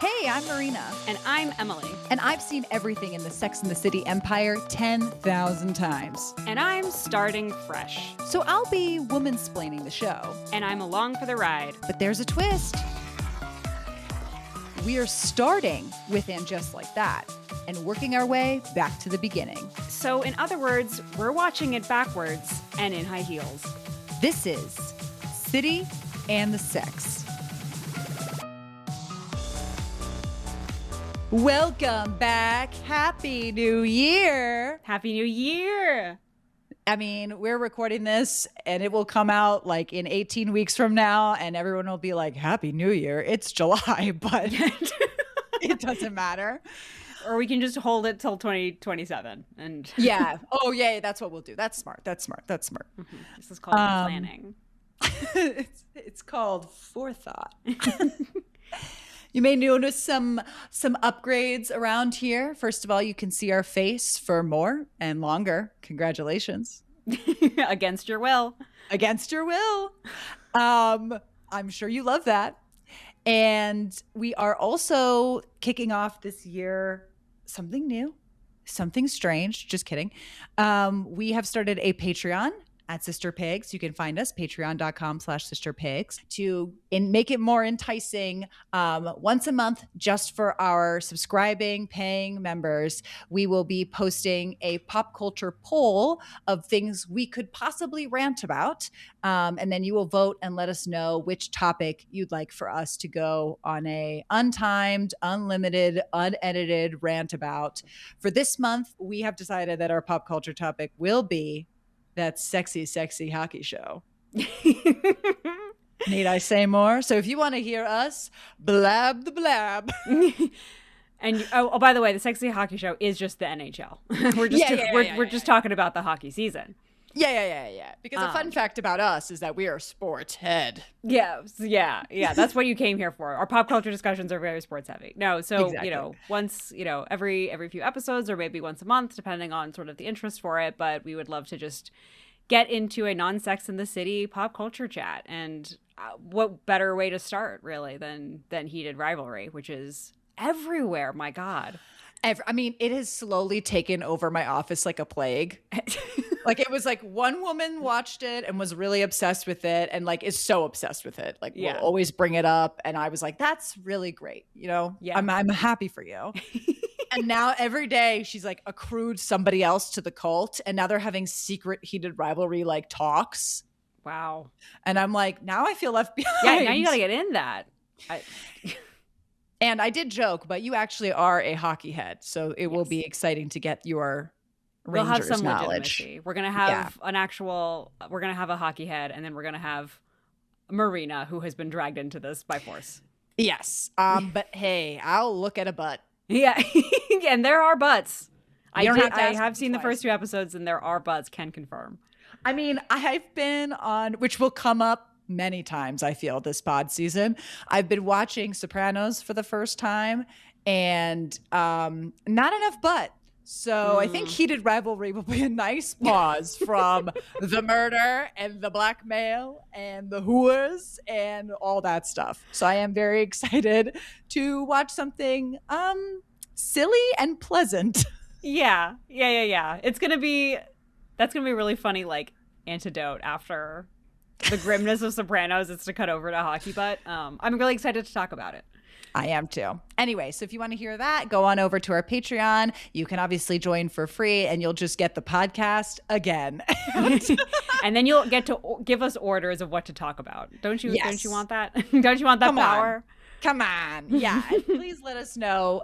Hey, I'm Marina. And I'm Emily. And I've seen everything in the Sex and the City empire 10,000 times. And I'm starting fresh. So I'll be woman-splaining the show. And I'm along for the ride. But there's a twist. We are starting with And Just Like That and working our way back to the beginning. So in other words, we're watching it backwards and in high heels. This is City and the Sex. Welcome back. Happy New Year. Happy New Year. I mean, we're recording this and it will come out like in 18 weeks from now and everyone will be like, Happy New Year. It's July, but it doesn't matter. Or we can just hold it till 2027 and yeah. Oh, yeah. That's what we'll do. That's smart. Mm-hmm. This is called planning. It's called forethought. You may notice some upgrades around here. First of all, you can see our face for more and longer. Congratulations. Against your will. Against your will. I'm sure you love that. And we are also kicking off this year something new, something strange. Just kidding. We have started a Patreon at Sister Pigs. You can find us, patreon.com/sisterpigs, to make it more enticing. Once a month, just for our subscribing, paying members, we will be posting a pop culture poll of things we could possibly rant about. And then you will vote and let us know which topic you'd like for us to go on a untimed, unlimited, unedited rant about. For this month, we have decided that our pop culture topic will be that sexy, sexy hockey show. Need I say more? So if you want to hear us blab the blab. And by the way, the sexy hockey show is just the NHL. We're just talking about the hockey season. Yeah. Because a fun fact about us is that we are sports head. Yeah. That's what you came here for. Our pop culture discussions are very sports heavy. No, so exactly. Once every few episodes or maybe once a month, depending on sort of the interest for it. But we would love to just get into a non-Sex in the City pop culture chat. And what better way to start really than heated rivalry, which is everywhere. My God. I mean, it has slowly taken over my office like a plague. Like it was like one woman watched it and was really obsessed with it and like is so obsessed with it. Like we'll always bring it up. And I was like, that's really great. Yeah. I'm happy for you. And now every day she's like accrued somebody else to the cult. And now they're having secret heated rivalry like talks. Wow. And I'm like, now I feel left behind. Yeah, now you got to get in that. And I did joke, but you actually are a hockey head. So it will be exciting to get your Rangers we'll have some knowledge. Legitimacy. We're going to have we're going to have a hockey head, and then we're going to have Marina, who has been dragged into this by force. Yes. But hey, I'll look at a butt. Yeah. And there are butts. I have seen twice. The first two episodes, and there are butts, can confirm. I mean, I've been on, which will come up many times, I feel, this pod season. I've been watching Sopranos for the first time, and not enough butt. So I think heated rivalry will be a nice pause from the murder and the blackmail and the whores and all that stuff. So I am very excited to watch something silly and pleasant. Yeah. That's gonna be really funny, like antidote after the grimness of Sopranos is to cut over to hockey butt. I'm really excited to talk about it. I am too. Anyway, so if you want to hear that, go on over to our Patreon. You can obviously join for free and you'll just get the podcast again. And then you'll get to give us orders of what to talk about. Don't you? Yes. Don't you want that? Don't you want that power? Come on. Yeah. And please let us know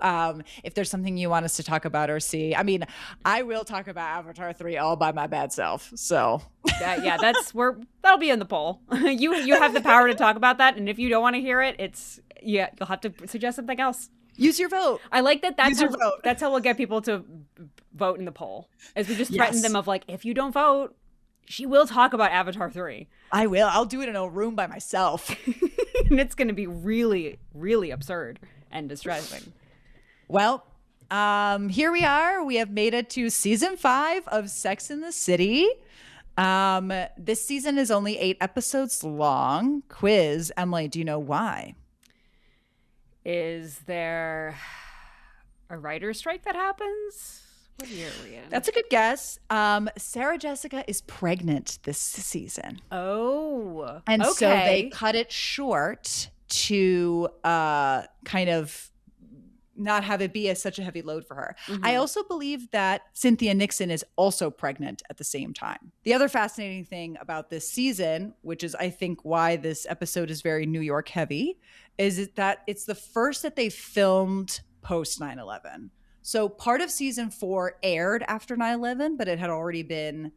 if there's something you want us to talk about or see. I mean, I will talk about Avatar 3 all by my bad self. So that'll be in the poll. You have the power to talk about that. And if you don't want to hear it, you'll have to suggest something else. Use your vote. I like that. That's how we'll get people to vote in the poll. As we just threaten them of like, if you don't vote, she will talk about Avatar 3. I will. I'll do it in a room by myself. And it's going to be really, really absurd and distressing. Well, here we are. We have made it to season 5 of Sex in the City. This season is only 8 episodes long. Quiz. Emily, do you know why? Is there a writer's strike that happens? What year are we in? That's a good guess. Sarah Jessica is pregnant this season. Oh, and okay. so they cut it short to kind of not have it be such a heavy load for her. Mm-hmm. I also believe that Cynthia Nixon is also pregnant at the same time. The other fascinating thing about this season, which is I think why this episode is very New York heavy, is that it's the first that they filmed post 9/11. So part of season 4 aired after 9/11, but it had already been,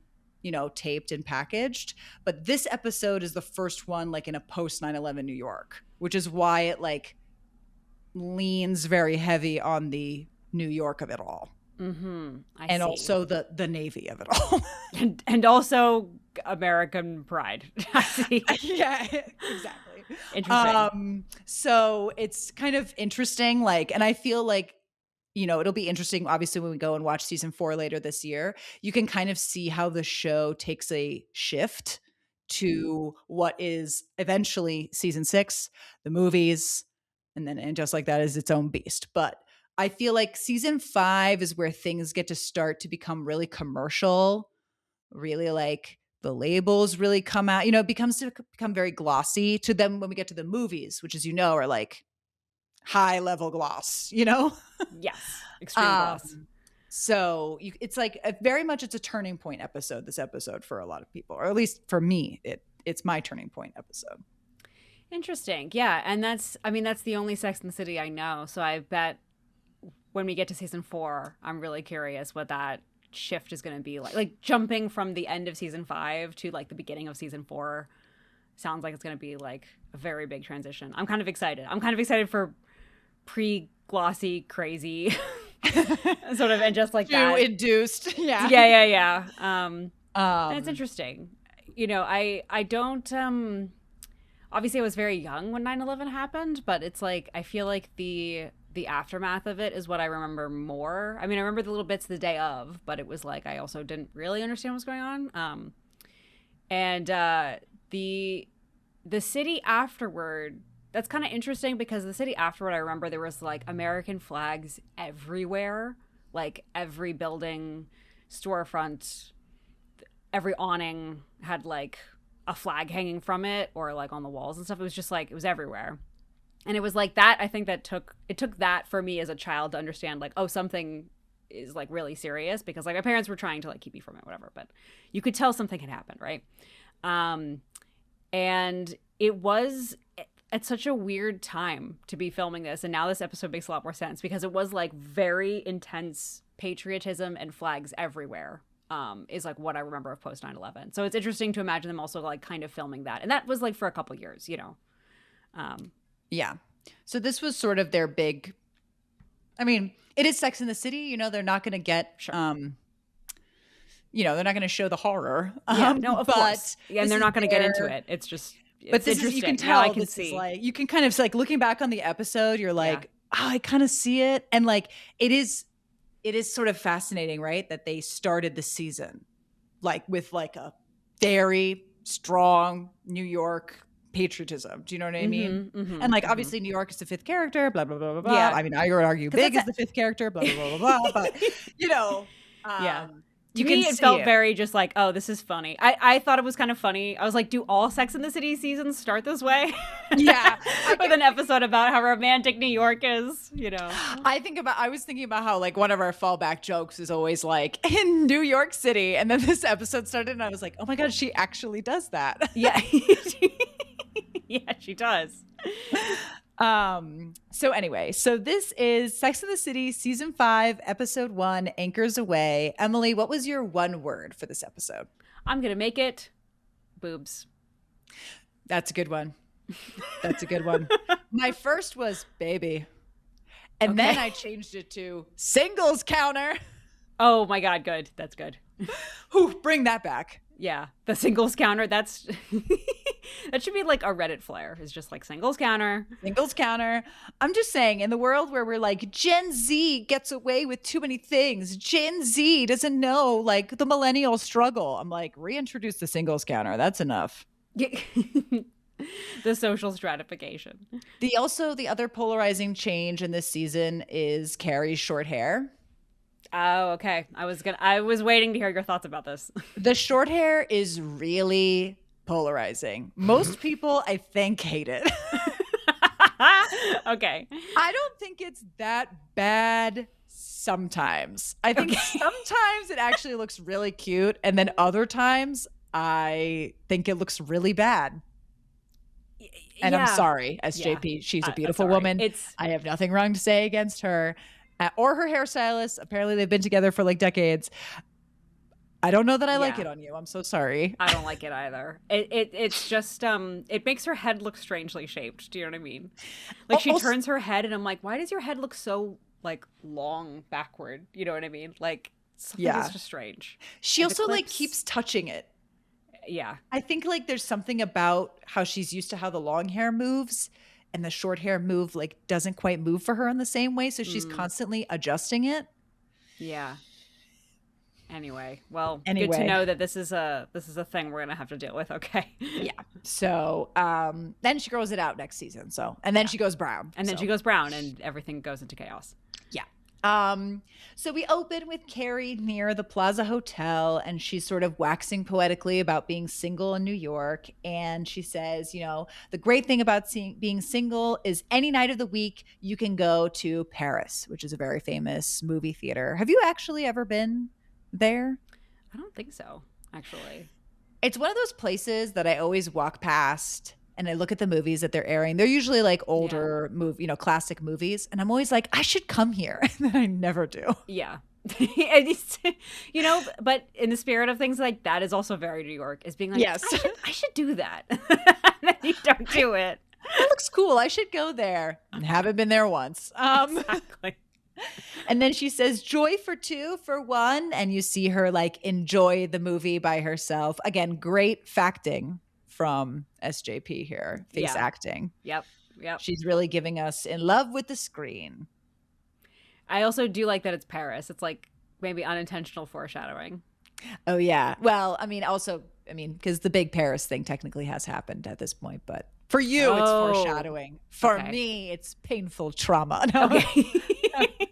taped and packaged. But this episode is the first one like in a post 9/11 New York, which is why it like leans very heavy on the New York of it all. Mm-hmm. And also the Navy of it all. and also American pride. I see. Yeah, exactly. Interesting. So it's kind of interesting, and I feel like, it'll be interesting, obviously, when we go and watch season 4 later this year. You can kind of see how the show takes a shift to what is eventually season 6, the movies, and just like that is its own beast. But I feel like season 5 is where things get to start to become really commercial, really like the labels really come out, it become very glossy to them when we get to the movies, which, as are like high level gloss, Yes, extreme gloss. So it's like very much it's a turning point episode, this episode, for a lot of people, or at least for me, it's my turning point episode. Interesting. Yeah. And that's the only Sex and the City I know. So I bet when we get to season 4, I'm really curious what that shift is going to be like. Like jumping from the end of season 5 to like the beginning of season 4 sounds like it's going to be like a very big transition. I'm kind of excited. For pre-glossy, crazy sort of, and just like that. Induced. Yeah. Yeah. And it's interesting. I don't, obviously I was very young when 9/11 happened, but it's like, I feel like the aftermath of it is what I remember more. I mean, I remember the little bits the day of, but it was like, I also didn't really understand what was going on. And the city afterward, that's kind of interesting because the city afterward, I remember there was like American flags everywhere, like every building, storefront, every awning had like a flag hanging from it or like on the walls and stuff. It was just like, it was everywhere. And it was like that, I think that took that for me as a child to understand like, oh, something is like really serious, because like my parents were trying to like keep me from it, whatever, but you could tell something had happened, right? And it was at such a weird time to be filming this. And now this episode makes a lot more sense because it was like very intense patriotism and flags everywhere. Is like what I remember of post 9/11. So it's interesting to imagine them also like kind of filming that. And that was like for a couple years, Yeah. So this was sort of their big, I mean, it is Sex in the City, they're not going to get, sure. They're not going to show the horror. Yeah, no, of course. Yeah, and they're not going to get into it. It's just, but this is, you can tell, I can see. Is like, you can kind of like looking back on the episode, you're like, I kind of see it. And like, it is sort of fascinating, right? That they started the season like with like a very strong New York patriotism. Do you know what I mean? Mm-hmm, and like, obviously New York is the 5th character, blah, blah, blah, blah, blah. Yeah. I mean, I would argue Big is the 5th character, blah, blah, blah, blah, blah. But, yeah. To me, it felt very just like, oh, this is funny. I thought it was kind of funny. I was like, do all Sex and the City seasons start this way? Yeah. With an episode about how romantic New York is, I was thinking about how like one of our fallback jokes is always like in New York City. And then this episode started and I was like, oh my God, she actually does that. Yeah. Yeah, she does. So anyway, so this is Sex and the City season 5, episode 1, Anchors Aweigh. Emily, what was your one word for this episode? I'm going to make it boobs. That's a good one. My first was baby. And then I changed it to singles counter. Oh my God, good. That's good. Whew, bring that back. Yeah, the singles counter, that's that should be like a Reddit flare. It's just like singles counter. I'm just saying, in the world where we're like, Gen Z gets away with too many things, Gen Z doesn't know like the millennial struggle, I'm like, reintroduce the singles counter. That's enough. the social stratification. The other polarizing change in this season is Carrie's short hair. Oh, okay. I was waiting to hear your thoughts about this. The short hair is really polarizing. Most people, I think, hate it. Okay. I don't think it's that bad sometimes. I think sometimes it actually looks really cute, and then other times I think it looks really bad. And I'm sorry, SJP. She's a beautiful woman. I have nothing wrong to say against her or her hairstylist. Apparently, they've been together for like decades. I don't know that I like it on you. I'm so sorry. I don't like it either. It's just it makes her head look strangely shaped. Do you know what I mean? Like she turns her head, and I'm like, why does your head look so like long backward? You know what I mean? Like something is just strange. She also like keeps touching it. Yeah. I think like there's something about how she's used to how the long hair moves and the short hair like doesn't quite move for her in the same way. So she's constantly adjusting it. Yeah. Anyway, good to know that this is a thing we're going to have to deal with. Okay. Yeah. So then she grows it out next season. So, and then she goes brown. And then she goes brown and everything goes into chaos. Yeah. So we open with Carrie near the Plaza Hotel, and she's sort of waxing poetically about being single in New York. And she says, you know, the great thing about being single is any night of the week you can go to Paris, which is a very famous movie theater. Have you actually ever been there? I don't think so, actually. It's one of those places that I always walk past and I look at the movies that they're airing. They're usually like older classic movies. And I'm always like, I should come here. And then I never do. Yeah. You know, but in the spirit of things like that is also very New York, is being like, yes, I should do that. And you don't do it. That looks cool. I should go there. And haven't been there once. Exactly. And then she says, joy for two, for one. And you see her like enjoy the movie by herself. Again, great facting from SJP here. Face acting. Yep. She's really giving us in love with the screen. I also do like that it's Paris. It's like maybe unintentional foreshadowing. Oh, yeah. Well, because the big Paris thing technically has happened at this point. But for you, it's foreshadowing. For me, it's painful trauma. No. Okay.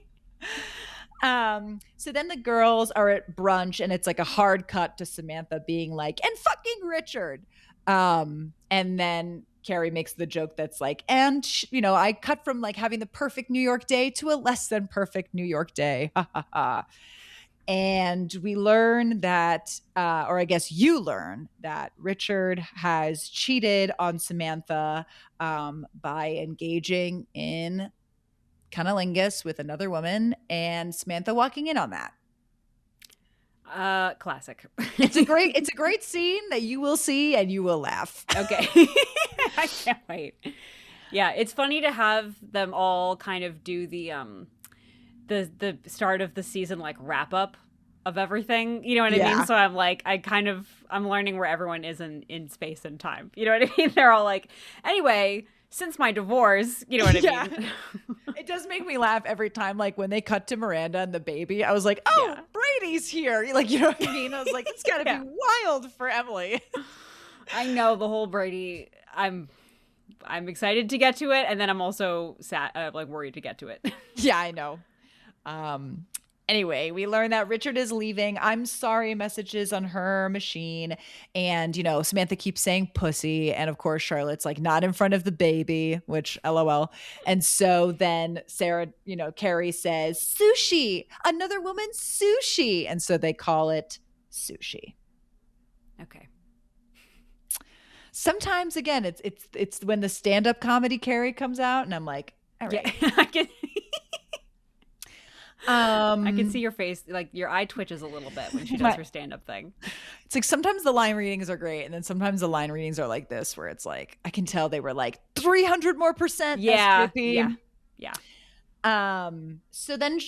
So then the girls are at brunch and it's like a hard cut to Samantha being like, and fucking Richard. And then Carrie makes the joke that's like, and I cut from like having the perfect New York day to a less than perfect New York day. And we learn that, or I guess you learn that Richard has cheated on Samantha by engaging in cunnilingus with another woman, and Samantha walking in on that. Classic. It's a great scene that you will see and you will laugh. Okay. I can't wait. Yeah, it's funny to have them all kind of do the start of the season like wrap up of everything. You know what I mean? So I'm like, I'm learning where everyone is in space and time. You know what I mean? They're all like, anyway, since my divorce, you know what I mean? It does make me laugh every time, like when they cut to Miranda and the baby, I was like, oh, Brady's here. Like, you know what I mean? I was like, it's got to be wild for Emily. I know the whole Brady, I'm excited to get to it. And then I'm also sad, like worried to get to it. Yeah, I know. Anyway, we learn that Richard is leaving. I'm sorry messages on her machine. And, Samantha keeps saying pussy. And of course, Charlotte's like not in front of the baby, which LOL. And so then Sarah, Carrie says, sushi, another woman, sushi. And so they call it sushi. Okay. Sometimes, again, it's when the stand-up comedy Carrie comes out and I'm like, all right. Yeah, I can see your face, like your eye twitches a little bit when she does her stand-up thing. It's like sometimes the line readings are great, and then sometimes the line readings are like this, where it's like I can tell they were like 300 more %. Yeah. So then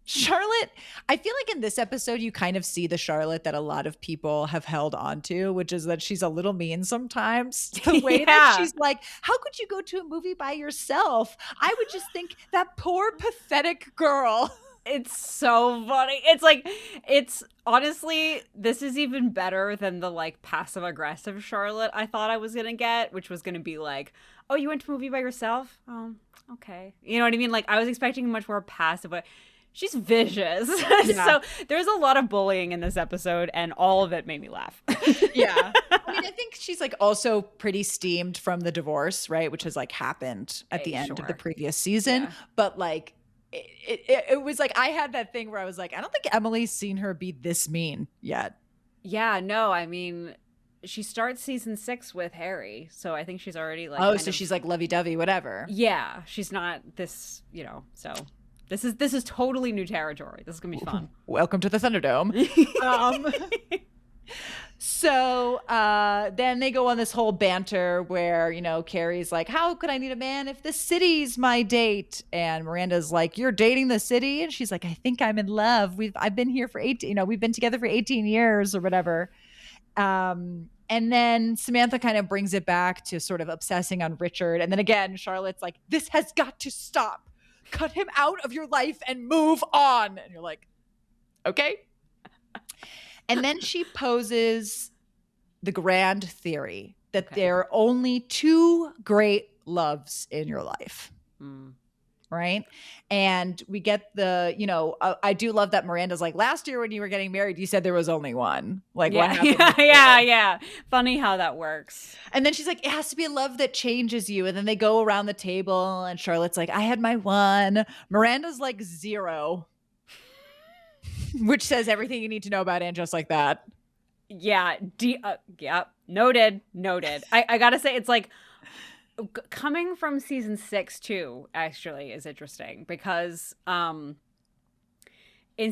Charlotte, I feel like in this episode you kind of see the Charlotte that a lot of people have held on to, which is that she's a little mean sometimes. The way that she's like, how could you go to a movie by yourself? I would just think that poor pathetic girl. It's so funny. It's like, it's honestly, this is even better than the like passive aggressive Charlotte I thought I was gonna get, which was gonna be like, oh, you went to a movie by yourself? Oh, okay. You know what I mean? Like, I was expecting much more passive, but she's vicious. Yeah. So there's a lot of bullying in this episode, and all of it made me laugh. Yeah. I mean, I think she's like also pretty steamed from the divorce, right? Which has like happened at the end of the previous season. Yeah. But like, it was like, I had that thing where I was like, I don't think Emily's seen her be this mean yet. Yeah, no, I mean, she starts season 6 with Harry, so I think she's already like, oh, so she's like lovey-dovey, whatever. Yeah, she's not this, you know, so this is totally new territory. This is gonna be fun. Welcome to the Thunderdome. So then they go on this whole banter where, you know, Carrie's like, how could I need a man if the city's my date? And Miranda's like, you're dating the city? And she's like, I think I'm in love. I've been here for 18, you know, we've been together for 18 years or whatever. And then Samantha kind of brings it back to sort of obsessing on Richard. And then again, Charlotte's like, this has got to stop. Cut him out of your life and move on. And you're like, okay. And then she poses the grand theory that there are only 2 great loves in your life. Right? And we get the, you know, I do love that Miranda's like, last year when you were getting married, you said there was only one. Like, what happened? Yeah. Funny how that works. And then she's like, it has to be a love that changes you. And then they go around the table and Charlotte's like, I had my 1. Miranda's like 0. Which says everything you need to know about Anne Just Like That. Yeah. Yeah. Noted. I gotta say, it's like coming from season 6 too, actually, is interesting because in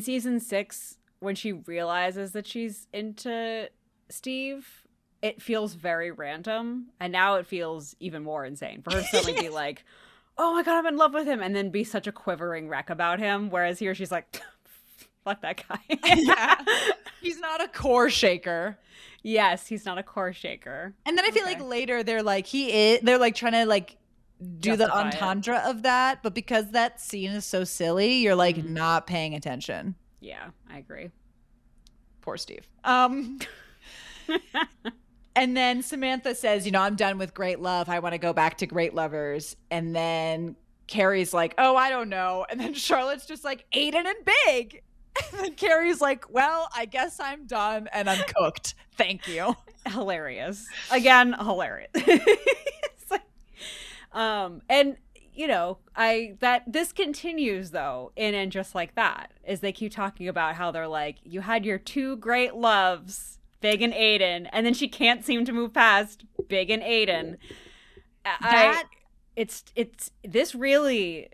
season 6, when she realizes that she's into Steve, it feels very random. And now it feels even more insane for her to suddenly be like, oh my God, I'm in love with him. And then be such a quivering wreck about him. Whereas here she's like, fuck that guy. Yeah. He's not a core shaker. Yes, he's not a core shaker. And then I feel like later they're like, they're like trying to like do the entendre of that. But because that scene is so silly, you're like not paying attention. Yeah, I agree. Poor Steve. And then Samantha says, you know, I'm done with great love. I want to go back to great lovers. And then Carrie's like, oh, I don't know. And then Charlotte's just like, Aiden and Big. And then Carrie's like, well, I guess I'm done and I'm cooked. Thank you. Hilarious. Again, hilarious. It's like, and you know, this continues though in And Just Like That, as they keep talking about how they're like, you had your 2 great loves, Big and Aiden, and then she can't seem to move past Big and Aiden. This really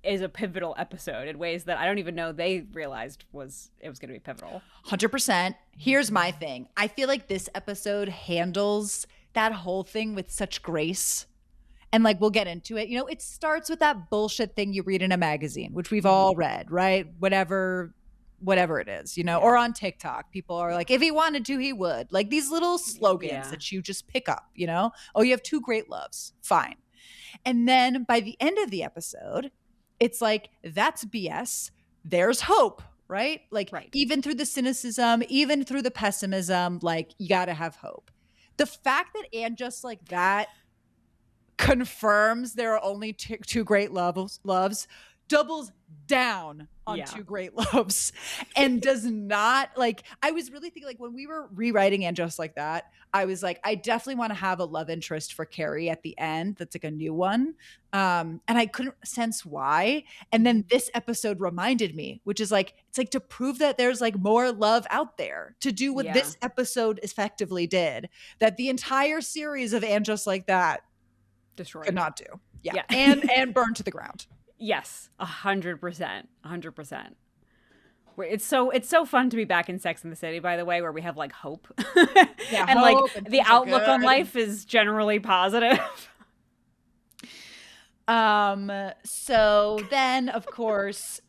is a pivotal episode in ways that I don't even know they realized it was going to be pivotal. 100%. Here's my thing. I feel like this episode handles that whole thing with such grace. And like, we'll get into it. You know, it starts with that bullshit thing you read in a magazine, which we've all read, right? Whatever it is, you know, or on TikTok, people are like, if he wanted to, he would. Like these little slogans that you just pick up, you know? Oh, you have 2 great loves. Fine. And then by the end of the episode, it's like, that's BS. There's hope, right? Like even through the cynicism, even through the pessimism, like you got to have hope. The fact that And Just Like That confirms there are only 2 great loves, doubles down on 2 great loves and does not like, I was really thinking like when we were rewriting And Just Like That, I was like, I definitely want to have a love interest for Carrie at the end. That's like a new one. And I couldn't sense why. And then this episode reminded me, which is like, it's like to prove that there's like more love out there to do what this episode effectively did, that the entire series of And Just Like That destroyed could not do. Yeah. And burned to the ground. Yes, 100%, 100%. It's so fun to be back in Sex and the City, by the way, where we have like hope, and hope, like the outlook on life is generally positive. So then, of course,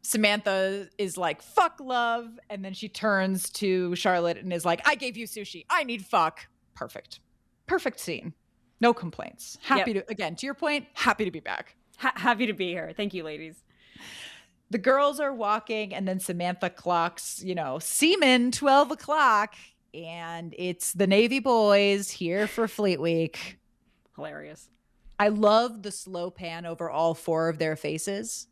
Samantha is like, "Fuck love," and then she turns to Charlotte and is like, "I gave you sushi. I need fuck." Perfect scene. No complaints. Happy to, again, to your point, happy to be back. Happy to be here. Thank you, ladies. the girls are walking, and then Samantha clocks, seaman 12 o'clock, and it's the Navy boys here for Fleet Week. Hilarious. I love the slow pan over all four of their faces.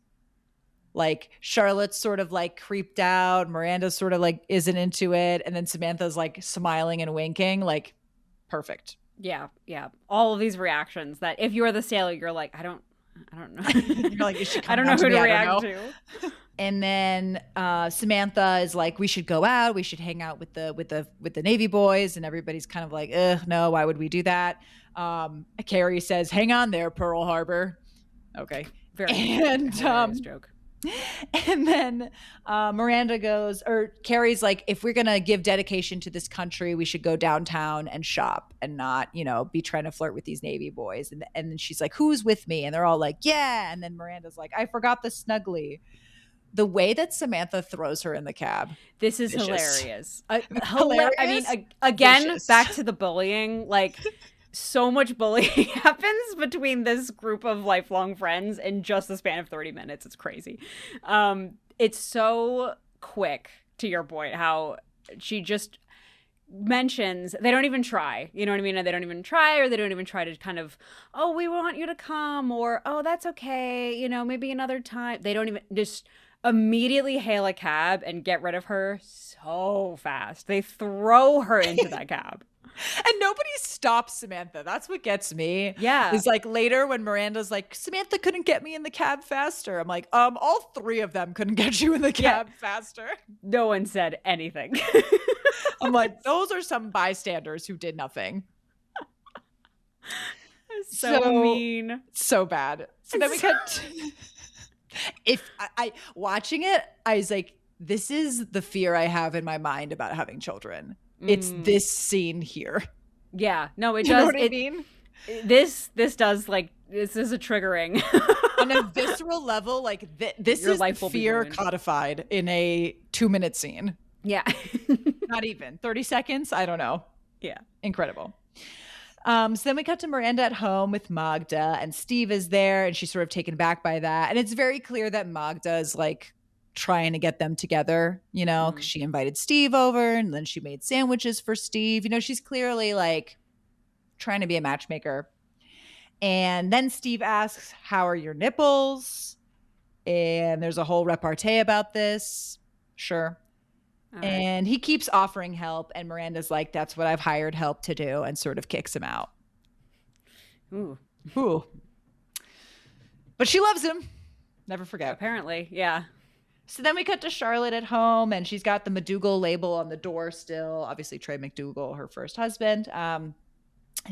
Like Charlotte's sort of like creeped out, Miranda's sort of like isn't into it, and then Samantha's like smiling and winking, like perfect. Yeah. All of these reactions that if you're the sailor, you're like, I don't know. You're like, is she I don't know who to react to. And then Samantha is like, we should go out. We should hang out with the Navy boys. And everybody's kind of like, no, why would we do that? Carrie says, hang on there, Pearl Harbor. Okay. Very hilarious joke. And then Miranda goes, or Carrie's like, if we're going to give dedication to this country, we should go downtown and shop and not, be trying to flirt with these Navy boys. And then she's like, who's with me? And they're all like, yeah. And then Miranda's like, I forgot the snuggly. The way that Samantha throws her in the cab. This is vicious. Hilarious. Hilarious. I mean, again, Vicious. Back to the bullying, like so much bullying happens between this group of lifelong friends in just the span of 30 minutes. It's crazy. It's so quick, to your point, how she just mentions they don't even try. You know what I mean? They don't even try, or they don't even try to kind of, oh, we want you to come, or, oh, that's okay, maybe another time. They don't even just immediately hail a cab and get rid of her so fast. They throw her into that cab. And nobody stops Samantha. That's what gets me. Yeah. It's like later when Miranda's like, Samantha couldn't get me in the cab faster. I'm like, all three of them couldn't get you in the cab faster. No one said anything. I'm like, those are some bystanders who did nothing. So mean. So bad. So then we cut. If I watching it, I was like, this is the fear I have in my mind about having children. It's this scene here. Yeah. No, it does. You know what I mean? This does, like, this is a triggering. On a visceral level, like this Your is life will fear be codified in a 2-minute scene. Yeah. Not even 30 seconds. I don't know. Yeah. Incredible. So then we cut to Miranda at home with Magda, and Steve is there, and she's sort of taken aback by that. And it's very clear that Magda is like trying to get them together, because she invited Steve over, and then she made sandwiches for Steve. She's clearly like trying to be a matchmaker. And then Steve asks, how are your nipples? And there's a whole repartee about this. Sure. Right. And he keeps offering help, and Miranda's like, that's what I've hired help to do, and sort of kicks him out. Ooh. But she loves him. Never forget. Apparently, yeah. So then we cut to Charlotte at home, and she's got the McDougal label on the door still. Obviously, Trey McDougal, her first husband. And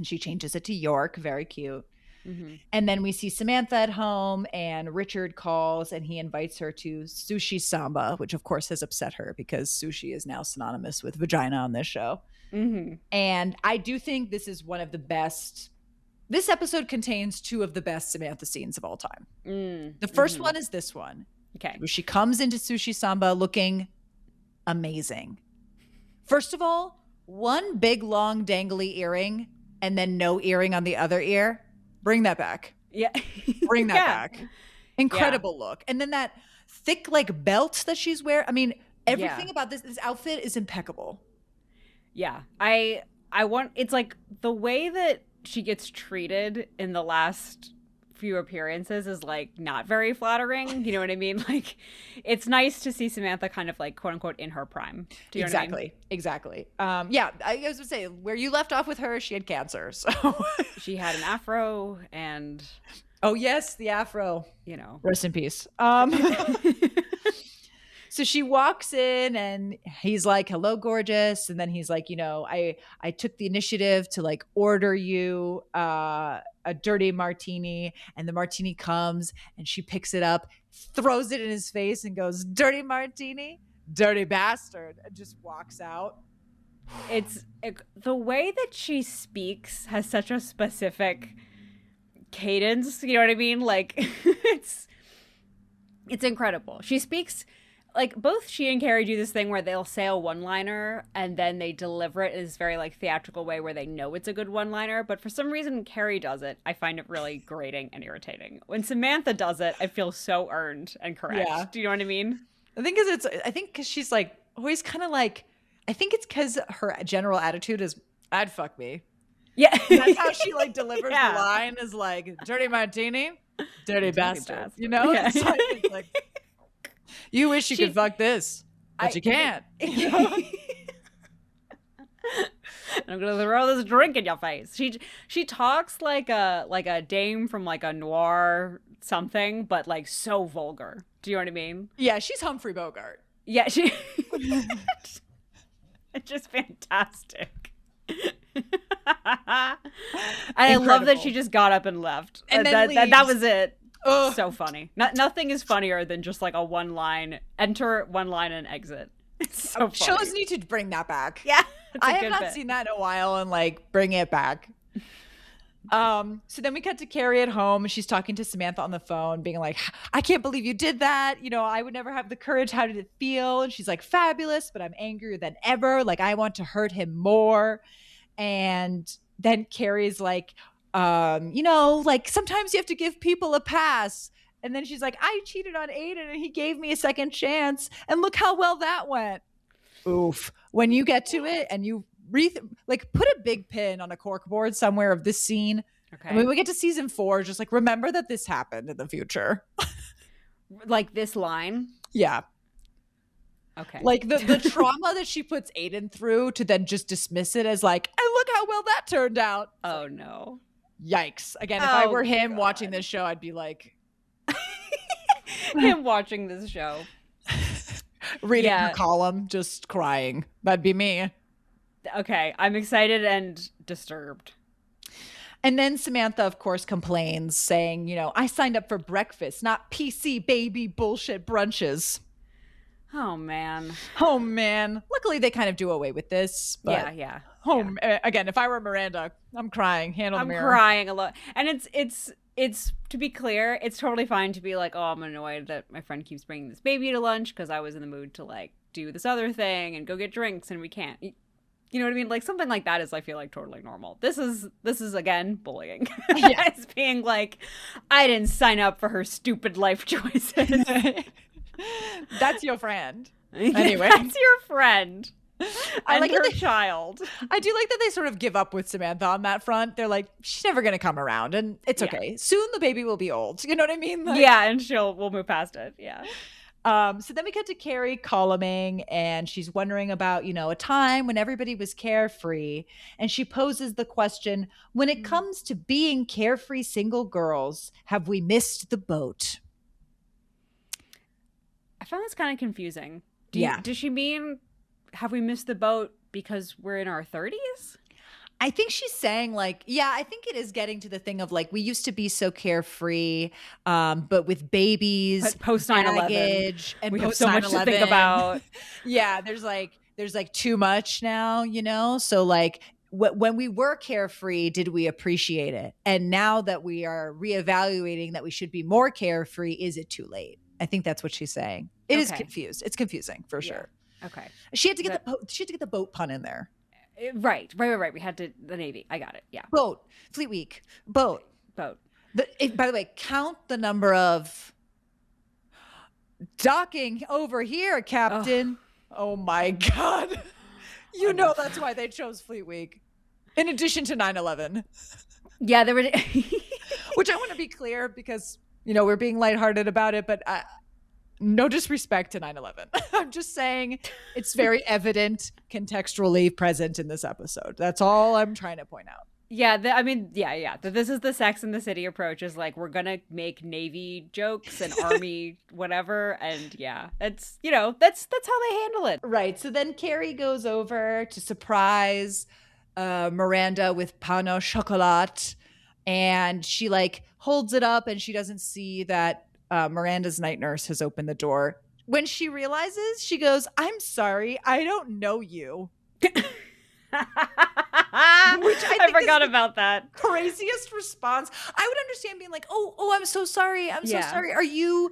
she changes it to York. Very cute. Mm-hmm. And then we see Samantha at home, and Richard calls, and he invites her to sushi samba, which of course has upset her because sushi is now synonymous with vagina on this show. Mm-hmm. And I do think this is one of the best. This episode contains two of the best Samantha scenes of all time. The first one is this one. Okay. Where she comes into sushi samba looking amazing. First of all, one big long dangly earring and then no earring on the other ear. Bring that back. Yeah. Bring that back. Incredible look. And then that thick like belt that she's wearing. I mean, everything about this outfit is impeccable. Yeah. I want, it's like the way that she gets treated in the last few appearances is like not very flattering. You know what I mean? Like, it's nice to see Samantha kind of like quote unquote in her prime. Do you know what I mean? Exactly. Yeah, I was gonna say where you left off with her, she had cancer. So she had an afro, and oh yes, the afro. Rest in peace. So she walks in, and he's like, hello, gorgeous. And then he's like, I took the initiative to like order you a dirty martini. And the martini comes, and she picks it up, throws it in his face, and goes, dirty martini, dirty bastard, and just walks out. The way that she speaks has such a specific cadence. You know what I mean? Like, it's incredible. She speaks like both she and Carrie do this thing where they'll say a one-liner and then they deliver it in this very like theatrical way where they know it's a good one-liner. But for some reason, Carrie does it. I find it really grating and irritating. When Samantha does it, I feel so earned and correct. Yeah. Do you know what I mean? I think because she's like always kind of like, I think it's because her general attitude is, I'd fuck me. Yeah. That's how she like delivers the line is like, dirty martini, dirty bastard. You know? Yeah. It's like you wish you could fuck this, but you can't. I'm gonna throw this drink in your face. She talks like a dame from like a noir something, but like so vulgar. Do you know what I mean? Yeah, she's Humphrey Bogart. Yeah, it's just fantastic. And I love that she just got up and left. And that was it. Ugh. So funny. Nothing is funnier than just like a enter one line and exit. It's so funny. Shows need to bring that back. Yeah. I have not seen that in a while and like bring it back. So then we cut to Carrie at home. She's talking to Samantha on the phone, being like, I can't believe you did that. You know, I would never have the courage. How did it feel? And she's like, fabulous, but I'm angrier than ever. Like, I want to hurt him more. And then Carrie's like, you know, like sometimes you have to give people a pass. And then she's like, I cheated on Aiden and he gave me a second chance. And look how well that went. Oof. When you get to it and you put a big pin on a cork board somewhere of this scene. Okay. And when we get to season 4, just like remember that this happened in the future. Like this line? Yeah. Okay. Like the trauma that she puts Aiden through to then just dismiss it as like, and look how well that turned out. Oh no. Yikes. Again, if I were him watching this show, I'd be like him watching this show. Reading her column, just crying. That'd be me. Okay, I'm excited and disturbed. And then Samantha, of course, complains, saying, you know, I signed up for breakfast, not PC baby bullshit brunches. Oh, man. Oh, man. Luckily, they kind of do away with this. But yeah. Again, if I were Miranda, I'm crying. Hand on the mirror. I'm crying a lot. And it's to be clear, it's totally fine to be like, oh, I'm annoyed that my friend keeps bringing this baby to lunch because I was in the mood to like do this other thing and go get drinks and we can't. You know what I mean? Like something like that is, I feel like, totally normal. This is again bullying. Yeah. It's being like, I didn't sign up for her stupid life choices. That's your friend. Anyway, that's your friend. I like her child. I do like that they sort of give up with Samantha on that front. They're like, she's never gonna come around, and it's okay. Soon the baby will be old. You know what I mean? Like, yeah, and we'll move past it. Yeah. So then we get to Carrie columning, and she's wondering about, you know, a time when everybody was carefree, and she poses the question: when it comes to being carefree single girls, have we missed the boat? I found this kind of confusing. Does she mean, have we missed the boat because we're in our 30s? I think she's saying like, yeah, I think it is getting to the thing of like, we used to be so carefree, but with babies, post 9/11, and we have so much to think about. Yeah, there's like too much now, you know? So like when we were carefree, did we appreciate it? And now that we are reevaluating that we should be more carefree, is it too late? I think that's what she's saying. It is confused. It's confusing for sure. Okay. She had to get the boat pun in there. Right. We had the Navy. I got it. Yeah. Boat. Fleet Week. Boat. By the way, count the number of docking over here, Captain. Oh my God. You know that's why they chose Fleet Week. In addition to 9/11. Yeah, there were. Which I want to be clear because, you know, we're being lighthearted about it, but no disrespect to 9/11. I'm just saying it's very evident contextually present in this episode. That's all I'm trying to point out. Yeah, this is the Sex and the City approach, is like, we're going to make Navy jokes and Army whatever. And yeah, it's, you know, that's how they handle it. Right. So then Carrie goes over to surprise Miranda with pain au chocolat. And she like holds it up and she doesn't see that Miranda's night nurse has opened the door. When she realizes, she goes, I'm sorry, I don't know you. Which I forgot about that. Craziest response. I would understand being like, oh, I'm so sorry. I'm so sorry. Are you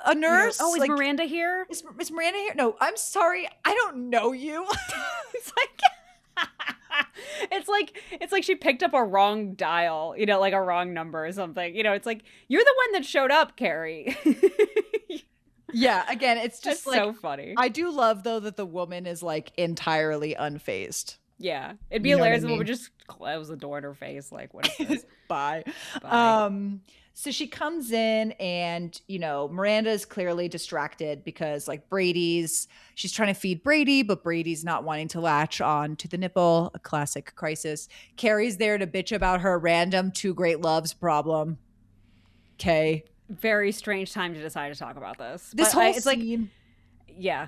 a nurse. Oh, is like, Miranda here? Is Miranda here? No, I'm sorry. I don't know you. It's like she picked up a wrong dial, like a wrong number or something. It's like, you're the one that showed up, Carrie. Yeah, again, it's just That's so funny. I do love though that the woman is like entirely unfazed. Yeah, it'd be hilarious if the woman just close the door in her face. Like, what is this? Bye. So she comes in and, Miranda is clearly distracted because like she's trying to feed Brady, but Brady's not wanting to latch on to the nipple, a classic crisis. Carrie's there to bitch about her random two great loves problem. Okay. Very strange time to decide to talk about this. This whole scene. Like, yeah.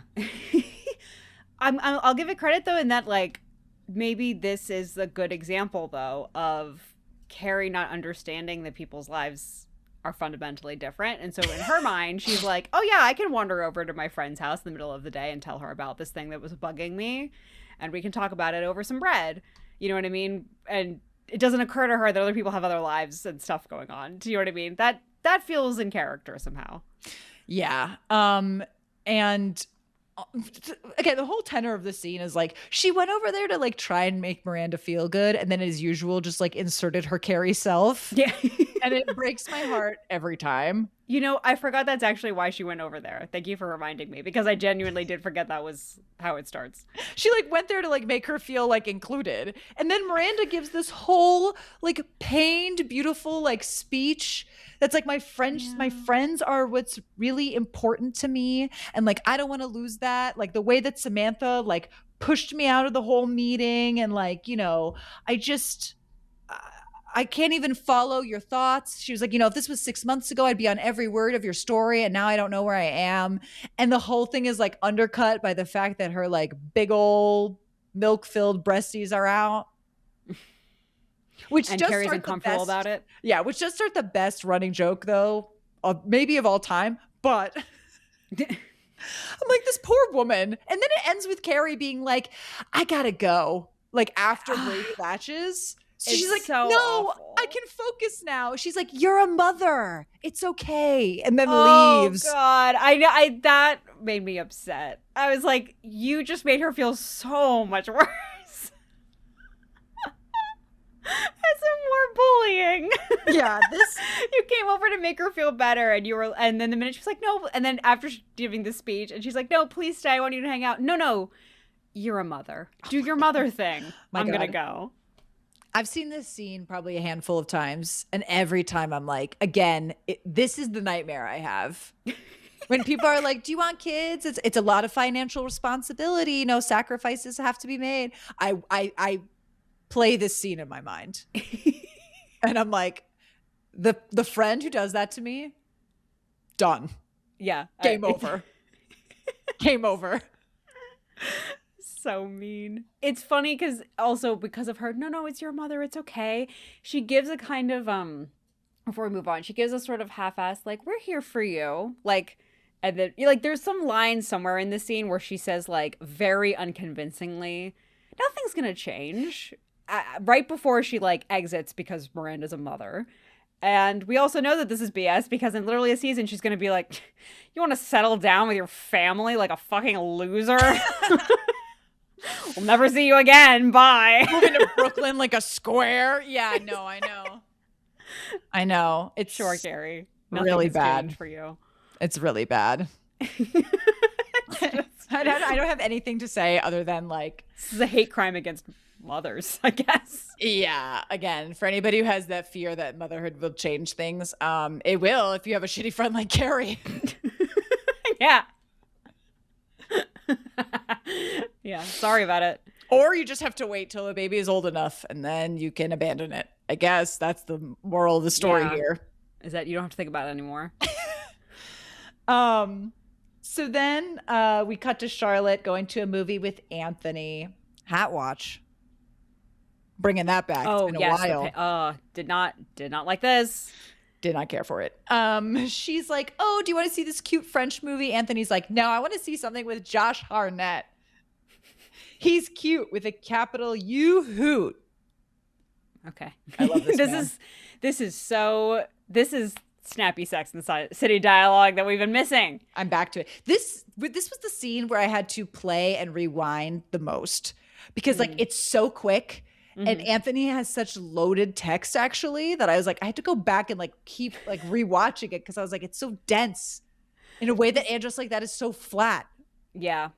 I'll give it credit though in that like maybe this is a good example though of Carrie not understanding that people's lives are fundamentally different. And so in her mind, she's like, oh yeah, I can wander over to my friend's house in the middle of the day and tell her about this thing that was bugging me. And we can talk about it over some bread. You know what I mean? And it doesn't occur to her that other people have other lives and stuff going on. Do you know what I mean? That feels in character somehow. Yeah. And again, the whole tenor of the scene is like she went over there to like try and make Miranda feel good, and then as usual just like inserted her Carrie self. Yeah. And it breaks my heart every time. I forgot that's actually why she went over there. Thank you for reminding me, because I genuinely did forget that was how it starts. She like went there to like make her feel like included, and then Miranda gives this whole like pained beautiful like speech that's like my friends are what's really important to me, and like I don't want to lose that. Like the way that Samantha like pushed me out of the whole meeting, and like I can't even follow your thoughts. She was like, if this was 6 months ago, I'd be on every word of your story, and now I don't know where I am. And the whole thing is like undercut by the fact that her like big old milk-filled breasties are out. And Carrie's uncomfortable about it. Yeah, which does start the best running joke though, maybe of all time. But I'm like, this poor woman. And then it ends with Carrie being like, I gotta go. Like after Brady latches. So she's like, no, awful. I can focus now. She's like, you're a mother. It's okay. And then leaves. Oh God. I that made me upset. I was like, you just made her feel so much worse. It's more bullying. Yeah, you came over to make her feel better, and then the minute she was like, no, and then after giving the speech, and she's like, no, please stay. I want you to hang out. No, you're a mother. Do your mother thing. I'm gonna go. I've seen this scene probably a handful of times, and every time I'm like, again, this is the nightmare I have. When people are like, do you want kids? It's a lot of financial responsibility. No sacrifices have to be made. I play this scene in my mind. And I'm like, the friend who does that to me, done. Yeah. Game over. Game over. So mean. It's funny because of her, no, it's your mother, it's okay. She gives a kind of, before we move on, she gives a sort of half-assed, like, we're here for you. Like, and then, like, there's some line somewhere in the scene where she says, like, very unconvincingly, nothing's gonna change. Right before she like exits because Miranda's a mother. And we also know that this is BS because in literally a season she's going to be like, you want to settle down with your family like a fucking loser? We'll never see you again. Bye. Moving to Brooklyn like a square. Yeah, no, I know. It's sure, Carrie. Really bad for you. It's really bad. I don't have anything to say other than like, this is a hate crime against mothers, I guess. Yeah. Again, for anybody who has that fear that motherhood will change things, it will if you have a shitty friend like Carrie. Yeah. Yeah. Sorry about it. Or you just have to wait till the baby is old enough and then you can abandon it. I guess that's the moral of the story here. Is that you don't have to think about it anymore. So then we cut to Charlotte going to a movie with Anthony. Hat watch. Bringing that back. It's been a while. Okay. Did not like this. Did not care for it. She's like, oh, do you want to see this cute French movie? Anthony's like, no, I want to see something with Josh Hartnett. He's cute with a capital U hoot. Okay. I love this man. This is snappy Sex and the City dialogue that we've been missing. I'm back to it. This was the scene where I had to play and rewind the most because like it's so quick. And Anthony has such loaded text actually that I was like, I had to go back and like keep like rewatching it because I was like, it's so dense in a way that Andros like that is so flat. Yeah.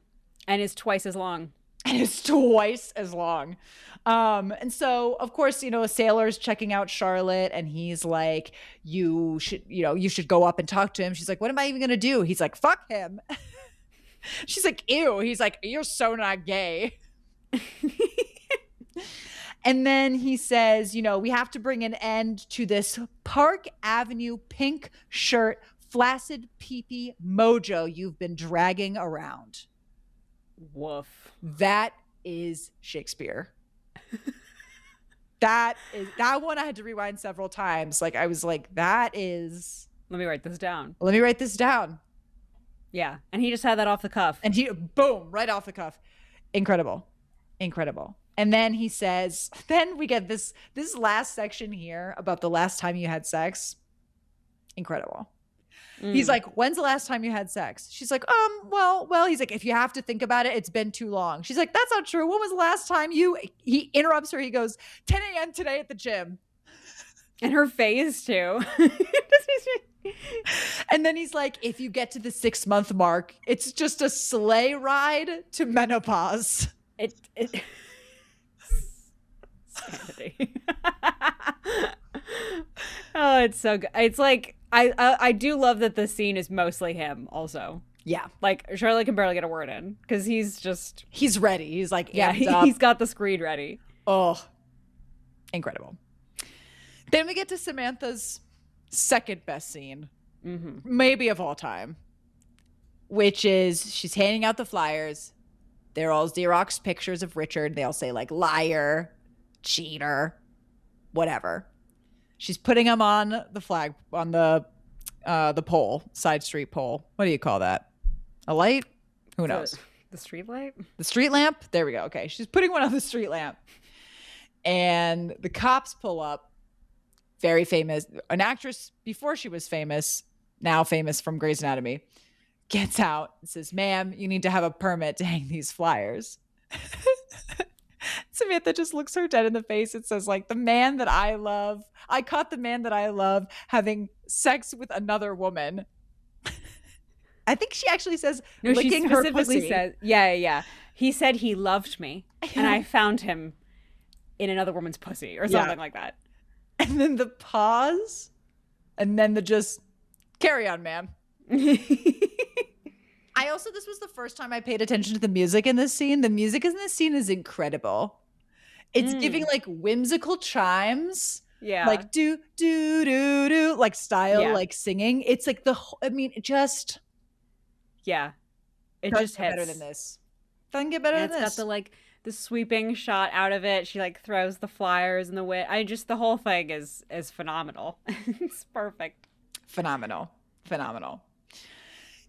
And is twice as long. And it's twice as long. And so of course, a sailor's checking out Charlotte and he's like, you should go up and talk to him. She's like, what am I even going to do? He's like, fuck him. She's like, ew. He's like, you're so not gay. And then he says, we have to bring an end to this Park Avenue pink shirt, flaccid peepee mojo you've been dragging around. Woof. That is Shakespeare. That one I had to rewind several times. Like I was like, that is. Let me write this down. Yeah. And he just had that off the cuff. And boom, right off the cuff. Incredible. And then he says, then we get this last section here about the last time you had sex. Incredible. He's like, when's the last time you had sex? She's like, well, he's like, if you have to think about it, it's been too long. She's like, that's not true. When was the last time he interrupts her. He goes, 10 a.m. today at the gym. And her face too. And then he's like, if you get to the 6-month mark, it's just a sleigh ride to menopause. Sanity. Oh, it's so good. It's like I do love that the scene is mostly him also. Yeah. Like Charlotte can barely get a word in because he's ready. He's like, yeah, he's got the screen ready. Oh, incredible. Then we get to Samantha's second best scene, maybe of all time, which is she's handing out the flyers. They're all Xerox pictures of Richard. They all say like liar, cheater, whatever. She's putting them on the flag, on the pole, side street pole. What do you call that? A light? Who knows? The street light? The street lamp? There we go. Okay. She's putting one on the street lamp. And the cops pull up. Very famous. An actress before she was famous, now famous from Grey's Anatomy, gets out and says, ma'am, you need to have a permit to hang these flyers. Samantha just looks her dead in the face. It says like, the man that I love, I caught the man that I love having sex with another woman. I think she actually says, no, licking she specifically her pussy. says, yeah. He said he loved me and I found him in another woman's pussy or something like that. And then the pause and then the just carry on, ma'am. This was the first time I paid attention to the music in this scene. The music in this scene is incredible. It's giving like whimsical chimes. Yeah. Like do, do, do, do, like style, like singing. It's like it just. Yeah. It just hits. Better than this. Doesn't get better than this. It's got the sweeping shot out of it. She like throws the flyers in the wind. The whole thing is phenomenal. It's perfect. Phenomenal.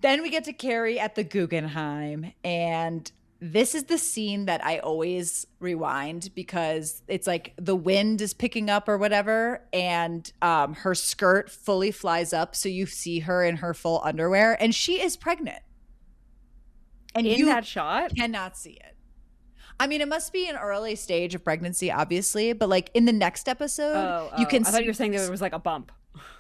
Then we get to Carrie at the Guggenheim, and this is the scene that I always rewind because it's like the wind is picking up or whatever, and her skirt fully flies up, so you see her in her full underwear, and she is pregnant. And in that shot, cannot see it. I mean, it must be an early stage of pregnancy, obviously, but like in the next episode, you can. I thought you were saying there was like a bump.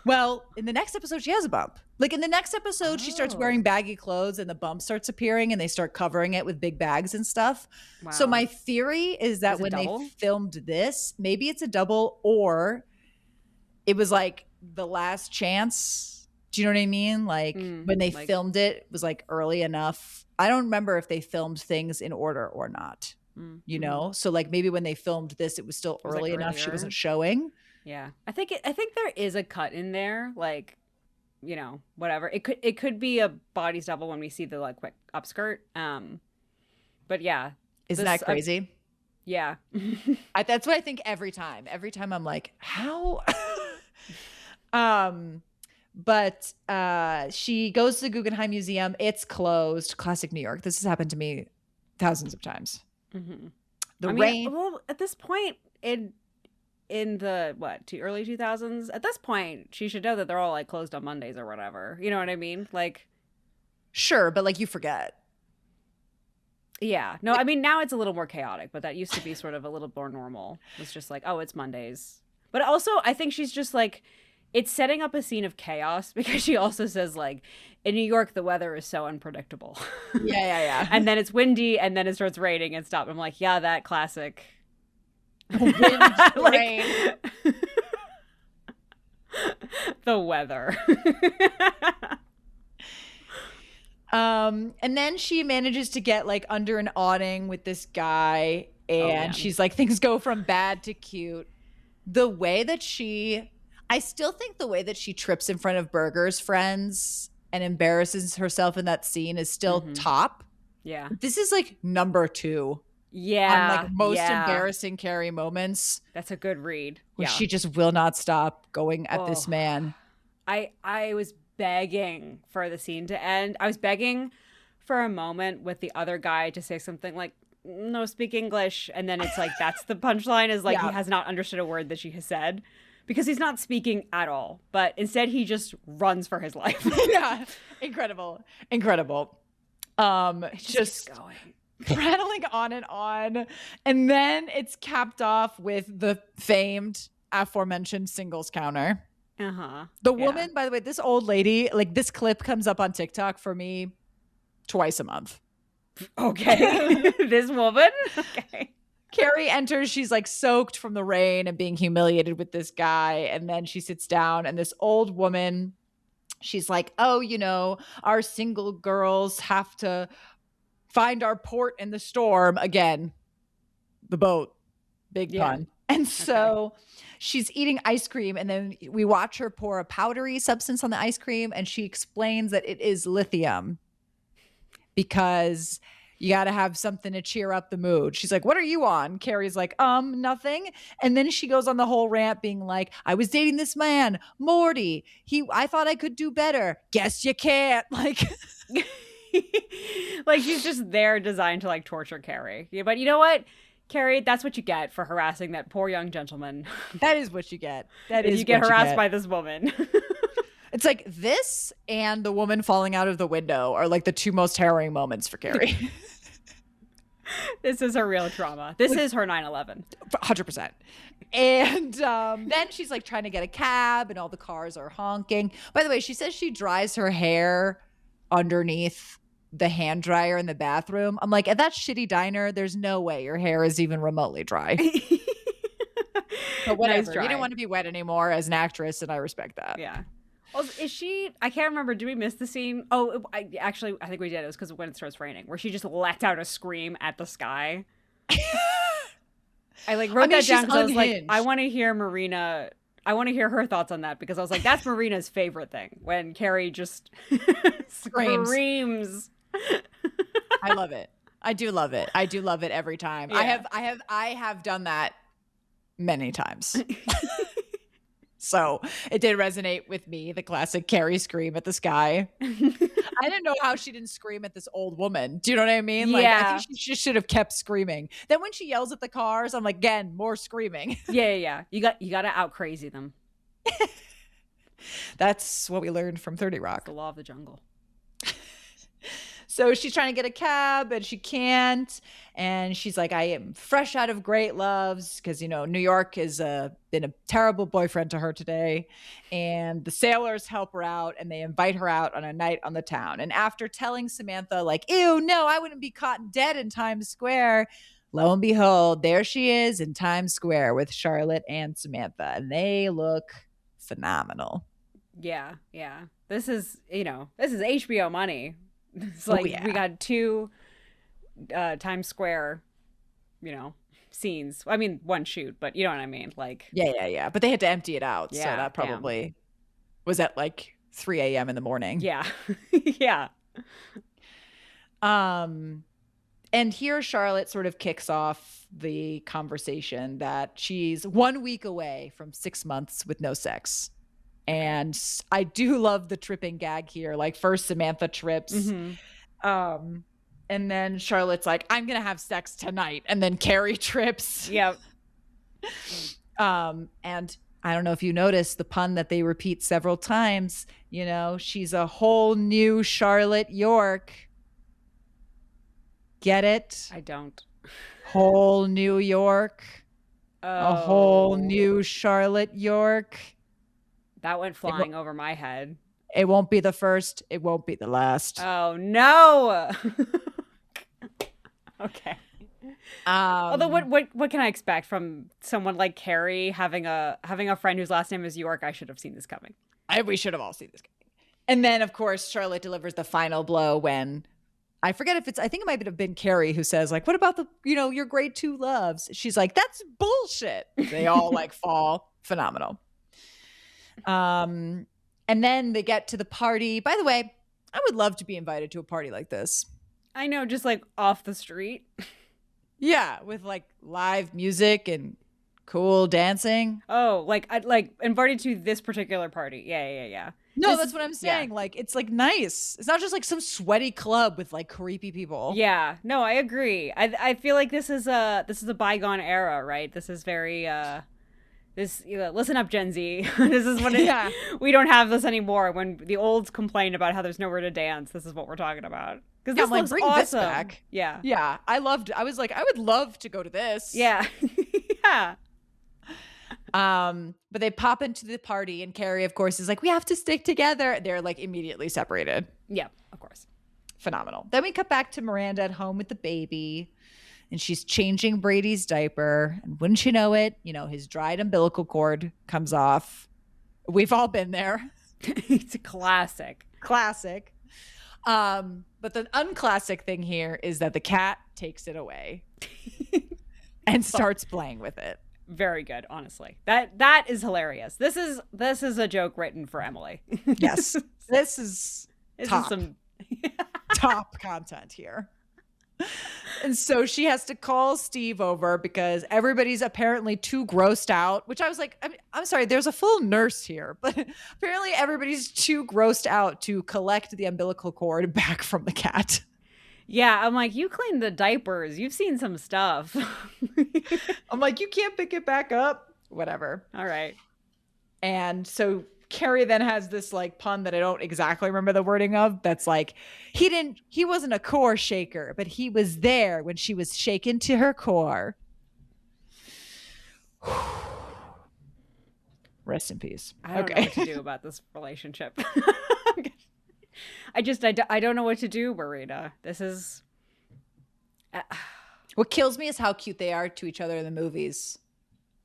Well, in the next episode, she has a bump. Like in the next episode, she starts wearing baggy clothes and the bump starts appearing and they start covering it with big bags and stuff. Wow. So my theory is that when they filmed this, maybe it's a double or it was like the last chance. Do you know what I mean? Like when they filmed it, it was like early enough. I don't remember if they filmed things in order or not, you know? So like maybe when they filmed this, it was still early enough. She wasn't showing. Yeah. I think there is a cut in there, like, you know, whatever. It could be a bodies double when we see the like quick upskirt. But yeah. Isn't that crazy? Yeah. That's what I think every time. Every time I'm like, how? But she goes to the Guggenheim Museum. It's closed. Classic New York. This has happened to me thousands of times. Mm-hmm. The rain. Well, at this point, in the early 2000s. At this point, she should know that they're all like closed on Mondays or whatever. You know what I mean? Like, sure, but like you forget. Yeah. No, I mean, now it's a little more chaotic, but that used to be sort of a little more normal. It's just like, oh, it's Mondays. But also, I think she's just like, it's setting up a scene of chaos because she also says, like, in New York, the weather is so unpredictable. Yeah. And then it's windy and then it starts raining and stop. I'm like, yeah, that classic. Wind, rain. The weather. And then she manages to get like under an awning with this guy, and she's like, things go from bad to cute. The way that I still think the way that she trips in front of Berger's friends and embarrasses herself in that scene is still top. Yeah. This is like number 2. Yeah. On like most embarrassing Carrie moments. That's a good read. Where she just will not stop going at this man. I was begging for the scene to end. I was begging for a moment with the other guy to say something like, no, speak English. And then it's like, that's the punchline, is like, he has not understood a word that she has said because he's not speaking at all. But instead he just runs for his life. Yeah. Incredible. Just going. Prattling on and on. And then it's capped off with the famed aforementioned singles counter. The woman, by the way, this old lady, like this clip comes up on TikTok for me twice a month. Okay. This woman? Okay. Carrie enters. She's like soaked from the rain and being humiliated with this guy. And then she sits down and this old woman, she's like, oh, you know, our single girls have to find our port in the storm. Again, the boat. Big pun. And so she's eating ice cream, and then we watch her pour a powdery substance on the ice cream, and she explains that it is lithium because you got to have something to cheer up the mood. She's like, what are you on? Carrie's like, nothing. And then she goes on the whole rant being like, I was dating this man, Morty. I thought I could do better. Guess you can't. Like, like she's just there designed to like torture Carrie. Yeah, but you know what? Carrie, that's what you get for harassing that poor young gentleman. That is what you get. That is you get harassed by this woman. It's like this and the woman falling out of the window are like the 2 most harrowing moments for Carrie. This is her real trauma. This is her 9/11. 100%. And then she's like trying to get a cab and all the cars are honking. By the way, she says she dries her hair underneath the hand dryer in the bathroom. I'm like, at that shitty diner, there's no way your hair is even remotely dry. But whatever. Nice, you don't want to be wet anymore as an actress, and I respect that. Yeah. Well, is she? I can't remember. Did we miss the scene? Oh, I think we did. It was because when it starts raining, where she just lets out a scream at the sky. I like wrote that down because I was like, I want to hear Marina. I want to hear her thoughts on that because I was like, that's Marina's favorite thing when Carrie just screams. I love it. I do love it. I do love it every time. Yeah. I have done that many times. So it did resonate with me, the classic Carrie scream at the sky. I didn't know how she didn't scream at this old woman. Do you know what I mean? Like, I think she just should have kept screaming. Then when she yells at the cars, I'm like, again, more screaming. Yeah. You got to out crazy them. That's what we learned from 30 Rock. It's the law of the jungle. So she's trying to get a cab and she can't. And she's like, I am fresh out of great loves because, you know, New York has been a terrible boyfriend to her today. And the sailors help her out and they invite her out on a night on the town. And after telling Samantha, like, ew, no, I wouldn't be caught dead in Times Square. Lo and behold, there she is in Times Square with Charlotte and Samantha. And they look phenomenal. Yeah. This is HBO money. It's like we got 2 Times Square, scenes. I mean, 1 shoot, but you know what I mean? Like Yeah. But they had to empty it out. So that probably was at like 3 a.m. in the morning. Yeah. Yeah. And here Charlotte sort of kicks off the conversation that she's 1 week away from 6 months with no sex. And I do love the tripping gag here. Like first Samantha trips. Mm-hmm. And then Charlotte's like, I'm going to have sex tonight. And then Carrie trips. Yep. And I don't know if you noticed the pun that they repeat several times. You know, she's a whole new Charlotte York. Get it? I don't. Whole New York. A whole new Charlotte York. That went flying over my head. It won't be the first. It won't be the last. Oh, no. Okay. Although what can I expect from someone like Carrie having a friend whose last name is York? I should have seen this coming. We should have all seen this coming. And then, of course, Charlotte delivers the final blow when I forget if I think it might have been Carrie who says, like, what about your grade 2 loves? She's like, that's bullshit. They all like fall. Phenomenal. And then they get to the party. By the way, I would love to be invited to a party like this. I know, just like off the street. Yeah, with like live music and cool dancing. Oh, like invited to this particular party. Yeah. No, that's what I'm saying. Yeah. Like, it's like nice. It's not just like some sweaty club with like creepy people. Yeah, no, I agree. I feel like this is a bygone era, right? This is very listen up, Gen Z. This is what we don't have this anymore. When the olds complain about how there's nowhere to dance, this is what we're talking about. Because this looks bring awesome. This back. Yeah. I was like, I would love to go to this. Yeah. Yeah. But they pop into the party and Carrie, of course, is like, we have to stick together. They're like immediately separated. Yeah, of course. Phenomenal. Then we cut back to Miranda at home with the baby and she's changing Brady's diaper. And wouldn't you know it, his dried umbilical cord comes off. We've all been there. It's a classic. Classic. But the unclassic thing here is that the cat takes it away and starts playing with it. Very good, honestly. That is hilarious. This is a joke written for Emily. Yes. This is top content here. And so she has to call Steve over because everybody's apparently too grossed out, which I was like, I'm sorry, there's a full nurse here, but apparently everybody's too grossed out to collect the umbilical cord back from the cat. Yeah, I'm like, you cleaned the diapers. You've seen some stuff. I'm like, you can't pick it back up? Whatever. All right. And so Carrie then has this like pun that I don't exactly remember the wording of. That's like, he wasn't a core shaker, but he was there when she was shaken to her core. Rest in peace. I don't know what to do about this relationship. I don't know what to do, Marina. This is... What kills me is how cute they are to each other in the movies.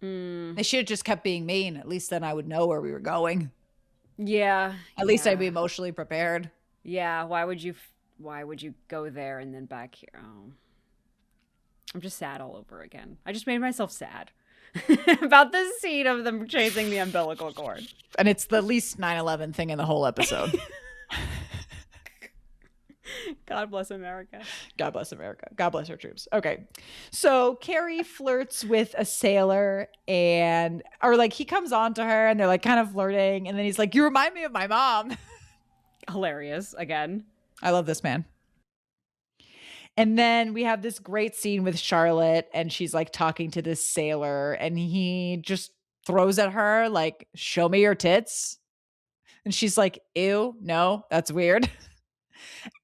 They should have just kept being mean. At least then I would know where we were going. Yeah. At least I'd be emotionally prepared. Yeah. Why would you go there and then back here? Oh. I'm just sad all over again. I just made myself sad about this scene of them chasing the umbilical cord. And it's the least 9/11 thing in the whole episode. God bless America. God bless America. God bless our troops. Okay. So Carrie flirts with a sailor he comes on to her and they're like kind of flirting. And then he's like, you remind me of my mom. Hilarious again. I love this man. And then we have this great scene with Charlotte and she's like talking to this sailor and he just throws at her like, show me your tits. And she's like, ew, no, that's weird.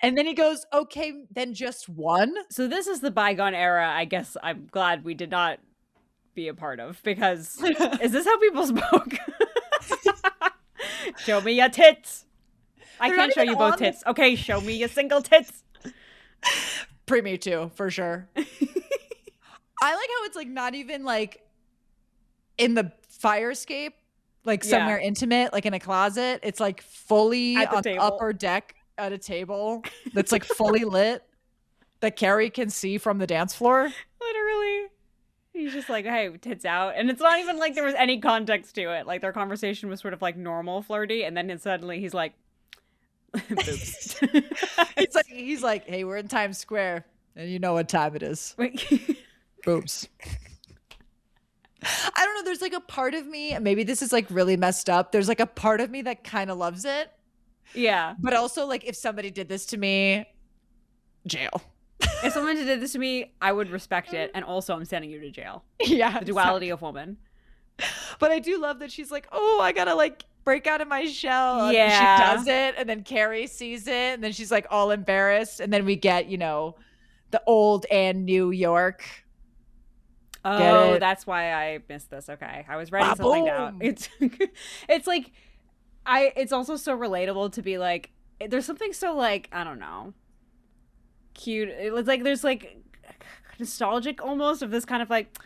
And then he goes, okay, then just one. So this is the bygone era, I guess I'm glad we did not be a part of, because is this how people spoke? Show me your tits. I can't show you both tits. Okay, show me your single tits. Pre-me too, for sure. I like how it's like not even like in the fire escape, like somewhere intimate, like in a closet. It's like fully on the upper deck at a table that's like fully lit that Carrie can see from the dance floor. Literally. He's just like, hey, tits out. And it's not even like there was any context to it. Like their conversation was sort of like normal flirty. And then suddenly he's like, boobs. he's like, hey, we're in Times Square and you know what time it is. Boobs. I don't know. There's like a part of me, maybe this is like really messed up. There's like a part of me that kind of loves it. Yeah. But also like if somebody did this to me, jail. If someone did this to me, I would respect it. And also I'm sending you to jail. Yeah. The duality of woman. But I do love that she's like, oh, I gotta like break out of my shell. And she does it, and then Carrie sees it, and then she's like all embarrassed, and then we get, you know, the old and New York. Oh, that's why I missed this. Okay, I was writing something down. It's like it's also so relatable to be like, there's something so like, I don't know, cute. It was like there's like nostalgic almost of this kind of like,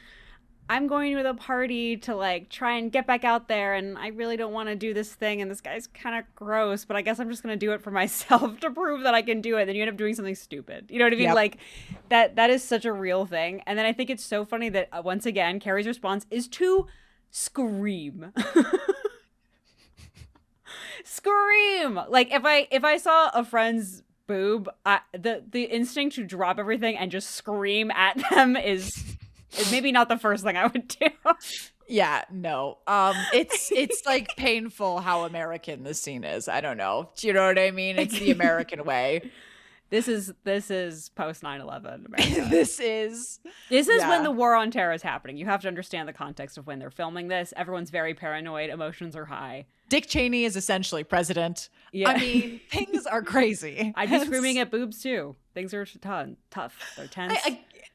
I'm going to the party to like try and get back out there, and I really don't want to do this thing, and this guy's kind of gross, but I guess I'm just going to do it for myself to prove that I can do it. Then you end up doing something stupid. You know what I mean? Yep. Like that is such a real thing. And then I think it's so funny that once again, Carrie's response is to scream. Scream. Like if I saw a friend's boob, the instinct to drop everything and just scream at them is maybe not the first thing I would do. Yeah, no. It's like painful how American this scene is. I don't know. Do you know what I mean? It's the American way. This is post 9/11 America. This is when the war on terror is happening. You have to understand the context of when they're filming this. Everyone's very paranoid. Emotions are high. Dick Cheney is essentially president. Yeah. I mean, things are crazy. I'd be screaming at boobs too. Things are tough. They're tense.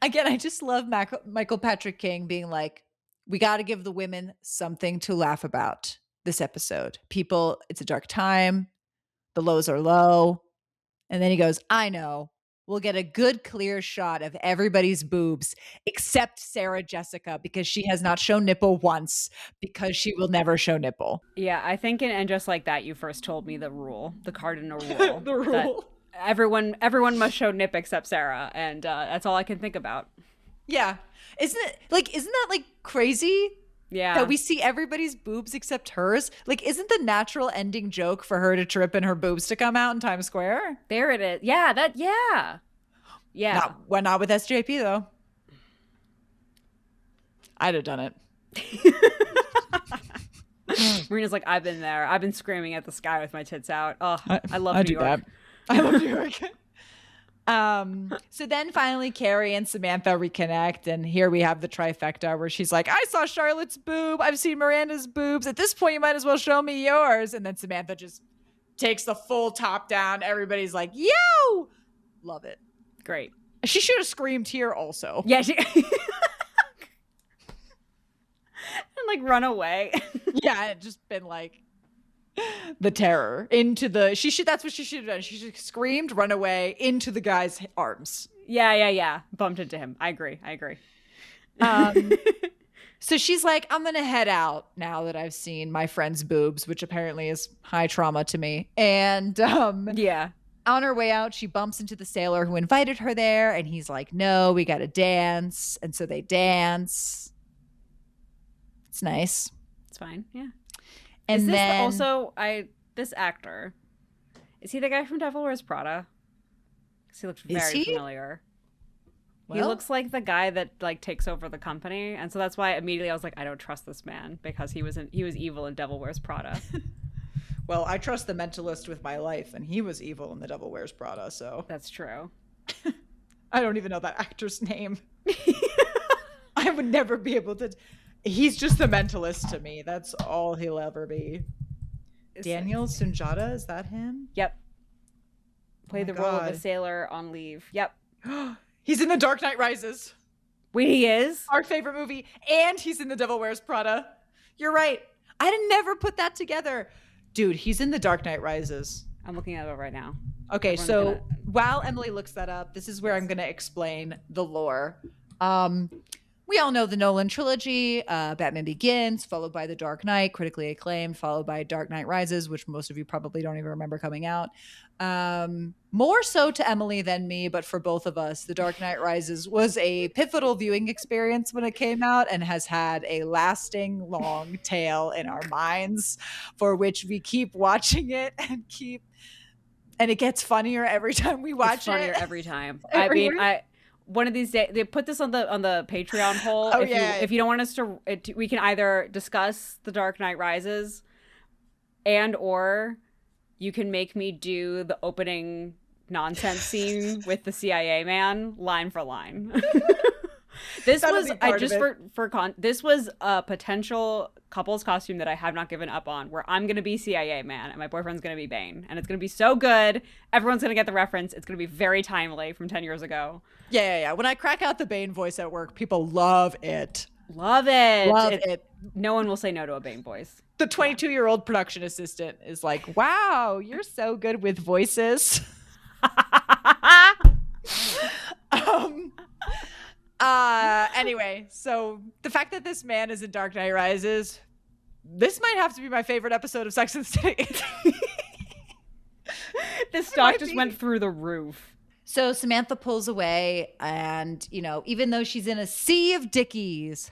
I just love Michael Patrick King being like, we got to give the women something to laugh about this episode. People, it's a dark time. The lows are low. And then he goes, I know. We'll get a good clear shot of everybody's boobs except Sarah Jessica, because she has not shown nipple once, because she will never show nipple. Yeah, I think and just like that, you first told me the cardinal rule. The rule. Everyone must show nip except Sarah, and that's all I can think about. Yeah. Isn't that like crazy? Yeah. That we see everybody's boobs except hers. Like, isn't the natural ending joke for her to trip and her boobs to come out in Times Square? There it is. Yeah, Yeah. Not with SJP though. I'd have done it. Marina's like, I've been there. I've been screaming at the sky with my tits out. Oh, I love New York. That. I love New York. So then finally Carrie and Samantha reconnect, and here we have the trifecta where she's like, I saw Charlotte's boob, I've seen Miranda's boobs, at this point you might as well show me yours. And then Samantha just takes the full top down. Everybody's like, yo, love it. Great. She should have screamed here also. Yeah, and like run away. Yeah, and just been like the terror into the that's what she should have done. She should have screamed, run away into the guy's arms. Yeah. Bumped into him. I agree. So she's like, I'm gonna head out now that I've seen my friend's boobs, which apparently is high trauma to me. And yeah. On her way out, she bumps into the sailor who invited her there, and he's like, no, we gotta dance. And so they dance. It's nice. It's fine. Yeah. And this actor, is he the guy from Devil Wears Prada? Because he looks very familiar. Well, he looks like the guy that like takes over the company, and so that's why immediately I was like, I don't trust this man, because he was evil in Devil Wears Prada. Well, I trust the mentalist with my life, and he was evil in The Devil Wears Prada, so that's true. I don't even know that actor's name. I would never be able to. He's just the mentalist to me. That's all he'll ever be. Daniel Sunjata, is that him? Yep. Played the role of a sailor on leave. Yep. He's in The Dark Knight Rises. Wait, he is? Our favorite movie. And he's in The Devil Wears Prada. You're right. I didn't never put that together. Dude, he's in The Dark Knight Rises. I'm looking at it right now. Okay, while Emily looks that up, this is where I'm going to explain the lore. We all know the Nolan trilogy, Batman Begins, followed by The Dark Knight, critically acclaimed, followed by Dark Knight Rises, which most of you probably don't even remember coming out. More so to Emily than me, but for both of us, The Dark Knight Rises was a pivotal viewing experience when it came out and has had a lasting long tail in our minds, for which we keep watching it and it gets funnier every time we watch it. It's funnier every time. One of these days, they put this on the Patreon poll. If you don't want us to, we can either discuss The Dark Knight Rises, or you can make me do the opening nonsense scene with the CIA man line for line. This was this was a potential couple's costume that I have not given up on, where I'm gonna be CIA man and my boyfriend's gonna be Bane, and it's gonna be so good. Everyone's gonna get the reference. It's gonna be very timely from 10 years ago. Yeah. When I crack out the Bane voice at work, people love it. Love it. No one will say no to a Bane voice. The 22-year-old production assistant is like, wow, you're so good with voices. Anyway, so the fact that this man is in Dark Knight Rises, this might have to be my favorite episode of Sex and the City. The stock just went through the roof. So Samantha pulls away, and, you know, even though she's in a sea of dickies,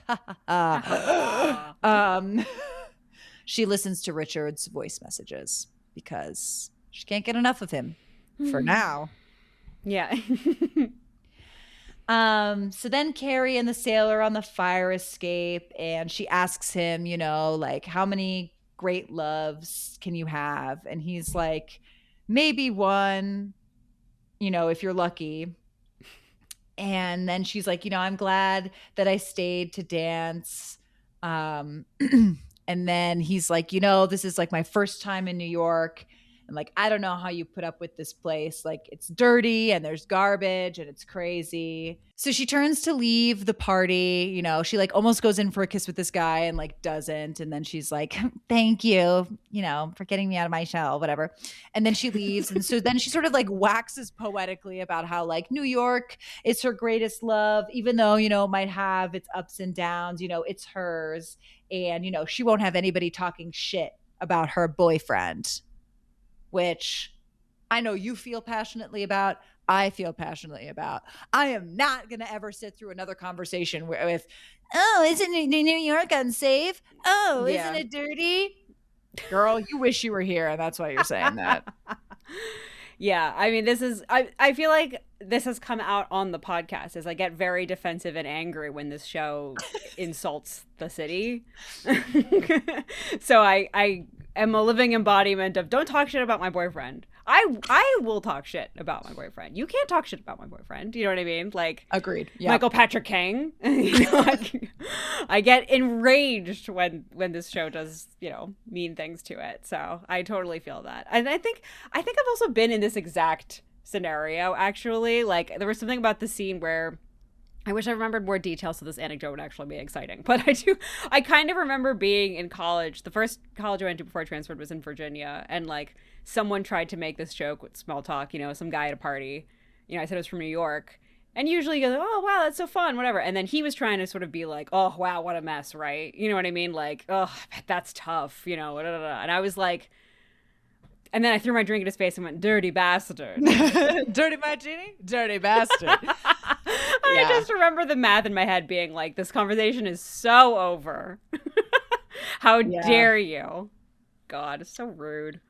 she listens to Richard's voice messages because she can't get enough of him for now. Yeah. So then Carrie and the sailor on the fire escape, and she asks him, you know, like, how many great loves can you have? And he's like, maybe one, you know, if you're lucky. And then she's like, you know, I'm glad that I stayed to dance. And then he's like, you know, this is like my first time in New York. And like, I don't know how you put up with this place. Like, it's dirty and there's garbage and it's crazy. So she turns to leave the party. You know, she like almost goes in for a kiss with this guy and like doesn't. And then she's like, thank you, you know, for getting me out of my shell, whatever. And then she leaves. And so then she sort of like waxes poetically about how like New York is her greatest love, even though, you know, it might have its ups and downs, you know, it's hers. And, you know, she won't have anybody talking shit about her boyfriend, which I know you feel passionately about. I feel passionately about. I am not going to ever sit through another conversation with, oh, isn't New York unsafe? Oh, isn't it dirty? Girl, you wish you were here, and that's why you're saying that. Yeah, I mean, this is, I feel like this has come out on the podcast as I get very defensive and angry when this show insults the city. So I am a living embodiment of don't talk shit about my boyfriend. I will talk shit about my boyfriend. You can't talk shit about my boyfriend. You know what I mean? Like, agreed. Yeah. Michael Patrick King. You know, I get enraged when this show does, you know, mean things to it. So I totally feel that. And I think I've also been in this exact scenario, actually. Like, there was something about the scene where I wish I remembered more details so this anecdote would actually be exciting. But I kind of remember being in college. The first college I went to before I transferred was in Virginia. And like, someone tried to make this joke with small talk, you know, some guy at a party. You know, I said I was from New York. And usually you go, oh, wow, that's so fun, whatever. And then he was trying to sort of be like, oh, wow, what a mess, right? You know what I mean? Like, oh, that's tough, you know, and I was like, and then I threw my drink in his face and went, dirty bastard. Dirty martini? Dirty bastard. I just remember the math in my head being like, this conversation is so over. How dare you? God, it's so rude.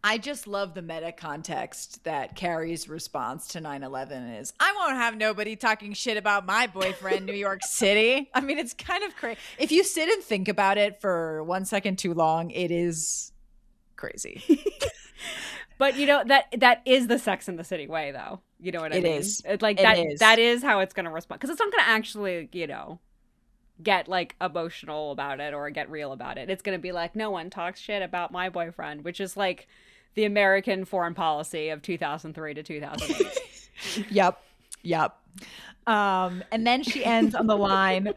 I just love the meta context that Carrie's response to 9/11 is, I won't have nobody talking shit about my boyfriend, New York City. I mean, it's kind of crazy. If you sit and think about it for 1 second too long, it is crazy. But, you know, that is the Sex and the City way, though. You know what I mean? It is. It's like that is how it's going to respond. Because it's not going to actually, you know, get like emotional about it or get real about it. It's going to be like, no one talks shit about my boyfriend, which is like the American foreign policy of 2003 to 2008. Yep. And then she ends on the line,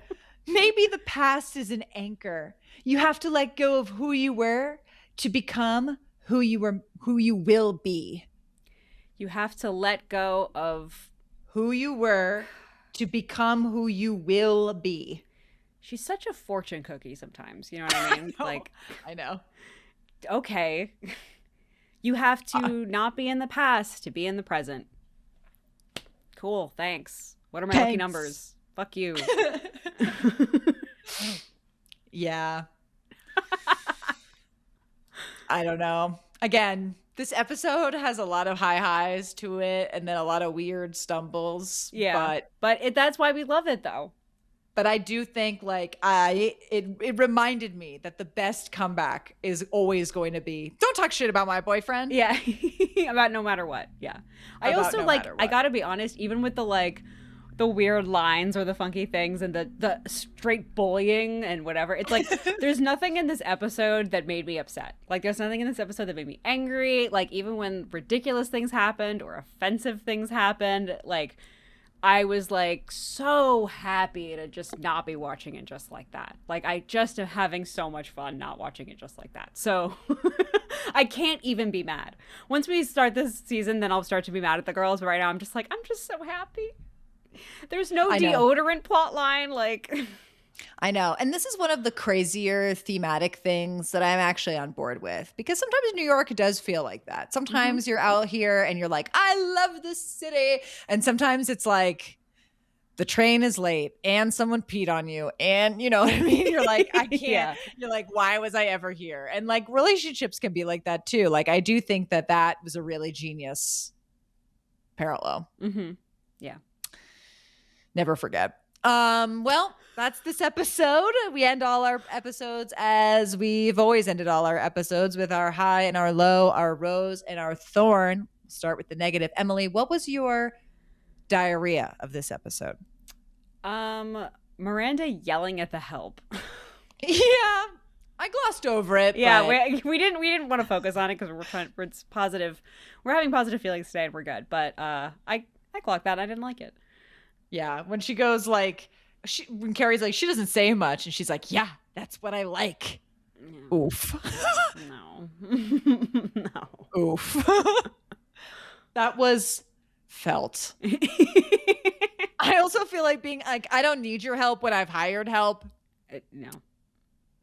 maybe the past is an anchor. You have to let go of who you were to become who you will be. You have to let go of who you were to become who you will be. She's such a fortune cookie sometimes. You know what I mean? I know. Okay. You have to not be in the past to be in the present. Cool. Thanks. What are my lucky numbers? Fuck you. Yeah. I don't know. Again, this episode has a lot of high highs to it and then a lot of weird stumbles. Yeah. But that's why we love it, though. But I do think like it reminded me that the best comeback is always going to be, don't talk shit about my boyfriend. Yeah. About no matter what. Yeah. I also like, I gotta be honest, even with the like, the weird lines or the funky things and the straight bullying and whatever. It's like there's nothing in this episode that made me upset. Like there's nothing in this episode that made me angry. Like even when ridiculous things happened or offensive things happened, like I was like so happy to just not be watching it just like that. Like I just am having so much fun not watching it just like that. So I can't even be mad. Once we start this season, then I'll start to be mad at the girls. But right now I'm just like, I'm just so happy. There's no deodorant plot line. Like I know. And this is one of the crazier thematic things that I'm actually on board with, because sometimes New York does feel like that. Sometimes you're out here and you're like, I love this city. And sometimes it's like the train is late and someone peed on you. And you know what I mean? You're like, I can't. Yeah. You're like, why was I ever here? And like relationships can be like that too. Like I do think that that was a really genius parallel. Yeah. Never forget. Well, that's this episode. We end all our episodes as we've always ended all our episodes, with our high and our low, our rose and our thorn. Start with the negative. Emily, what was your diarrhea of this episode? Miranda yelling at the help. Yeah, I glossed over it. Yeah, we didn't want to focus on it because it's positive. We're having positive feelings today and we're good. But I clocked that. I didn't like it. Yeah, when she goes like, when Carrie's like, she doesn't say much, and she's like, yeah, that's what I like. Yeah. Oof. No. No. Oof. That was felt. I also feel like being like, I don't need your help when I've hired help. No.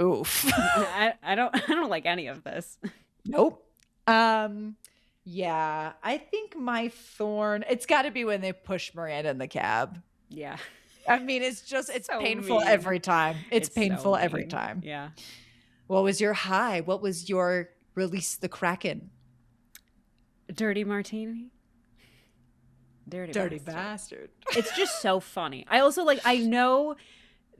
Oof. I don't like any of this. Nope. Yeah, I think my thorn, it's got to be when they push Miranda in the cab. Yeah. I mean, it's so painful mean. Every time. It's painful so every time. Yeah. What was your high? What was your release the Kraken? Dirty martini. Dirty bastard. It's just so funny. I also I know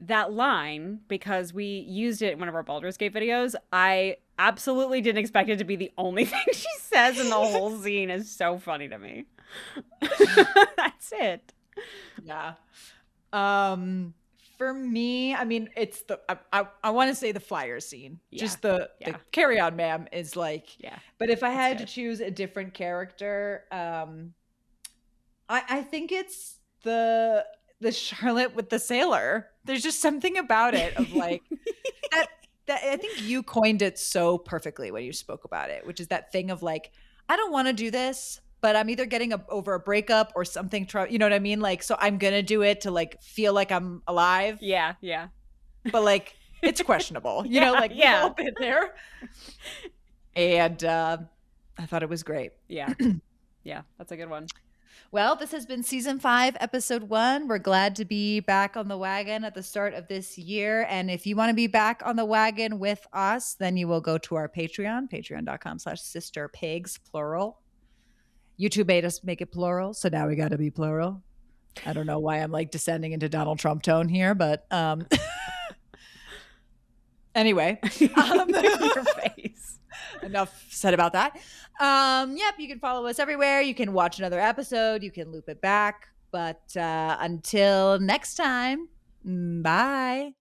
that line because we used it in one of our Baldur's Gate videos. I absolutely didn't expect it to be the only thing she says in the whole scene. Is so funny to me. That's it. Yeah. For me, I mean, it's I want to say the flyer scene. Yeah. Just the carry on, ma'am, is like, yeah. But if I had to choose a different character, I think it's the Charlotte with the sailor. There's just something about it of like that I think you coined it so perfectly when you spoke about it, which is that thing of like, I don't want to do this, but I'm either getting over a breakup or something. You know what I mean? Like, so I'm going to do it to like feel like I'm alive. Yeah. Yeah. But like, it's questionable, you know, like we've all been there. And I thought it was great. Yeah. Yeah. That's a good one. Well, this has been season 5, episode 1. We're glad to be back on the wagon at the start of this year. And if you want to be back on the wagon with us, then you will go to our Patreon, patreon.com/sisterpigs, plural. YouTube made us make it plural, so now we got to be plural. I don't know why I'm like descending into Donald Trump tone here, but anyway. Your face. Enough said about that. Yep, you can follow us everywhere. You can watch another episode. You can loop it back. But until next time, bye.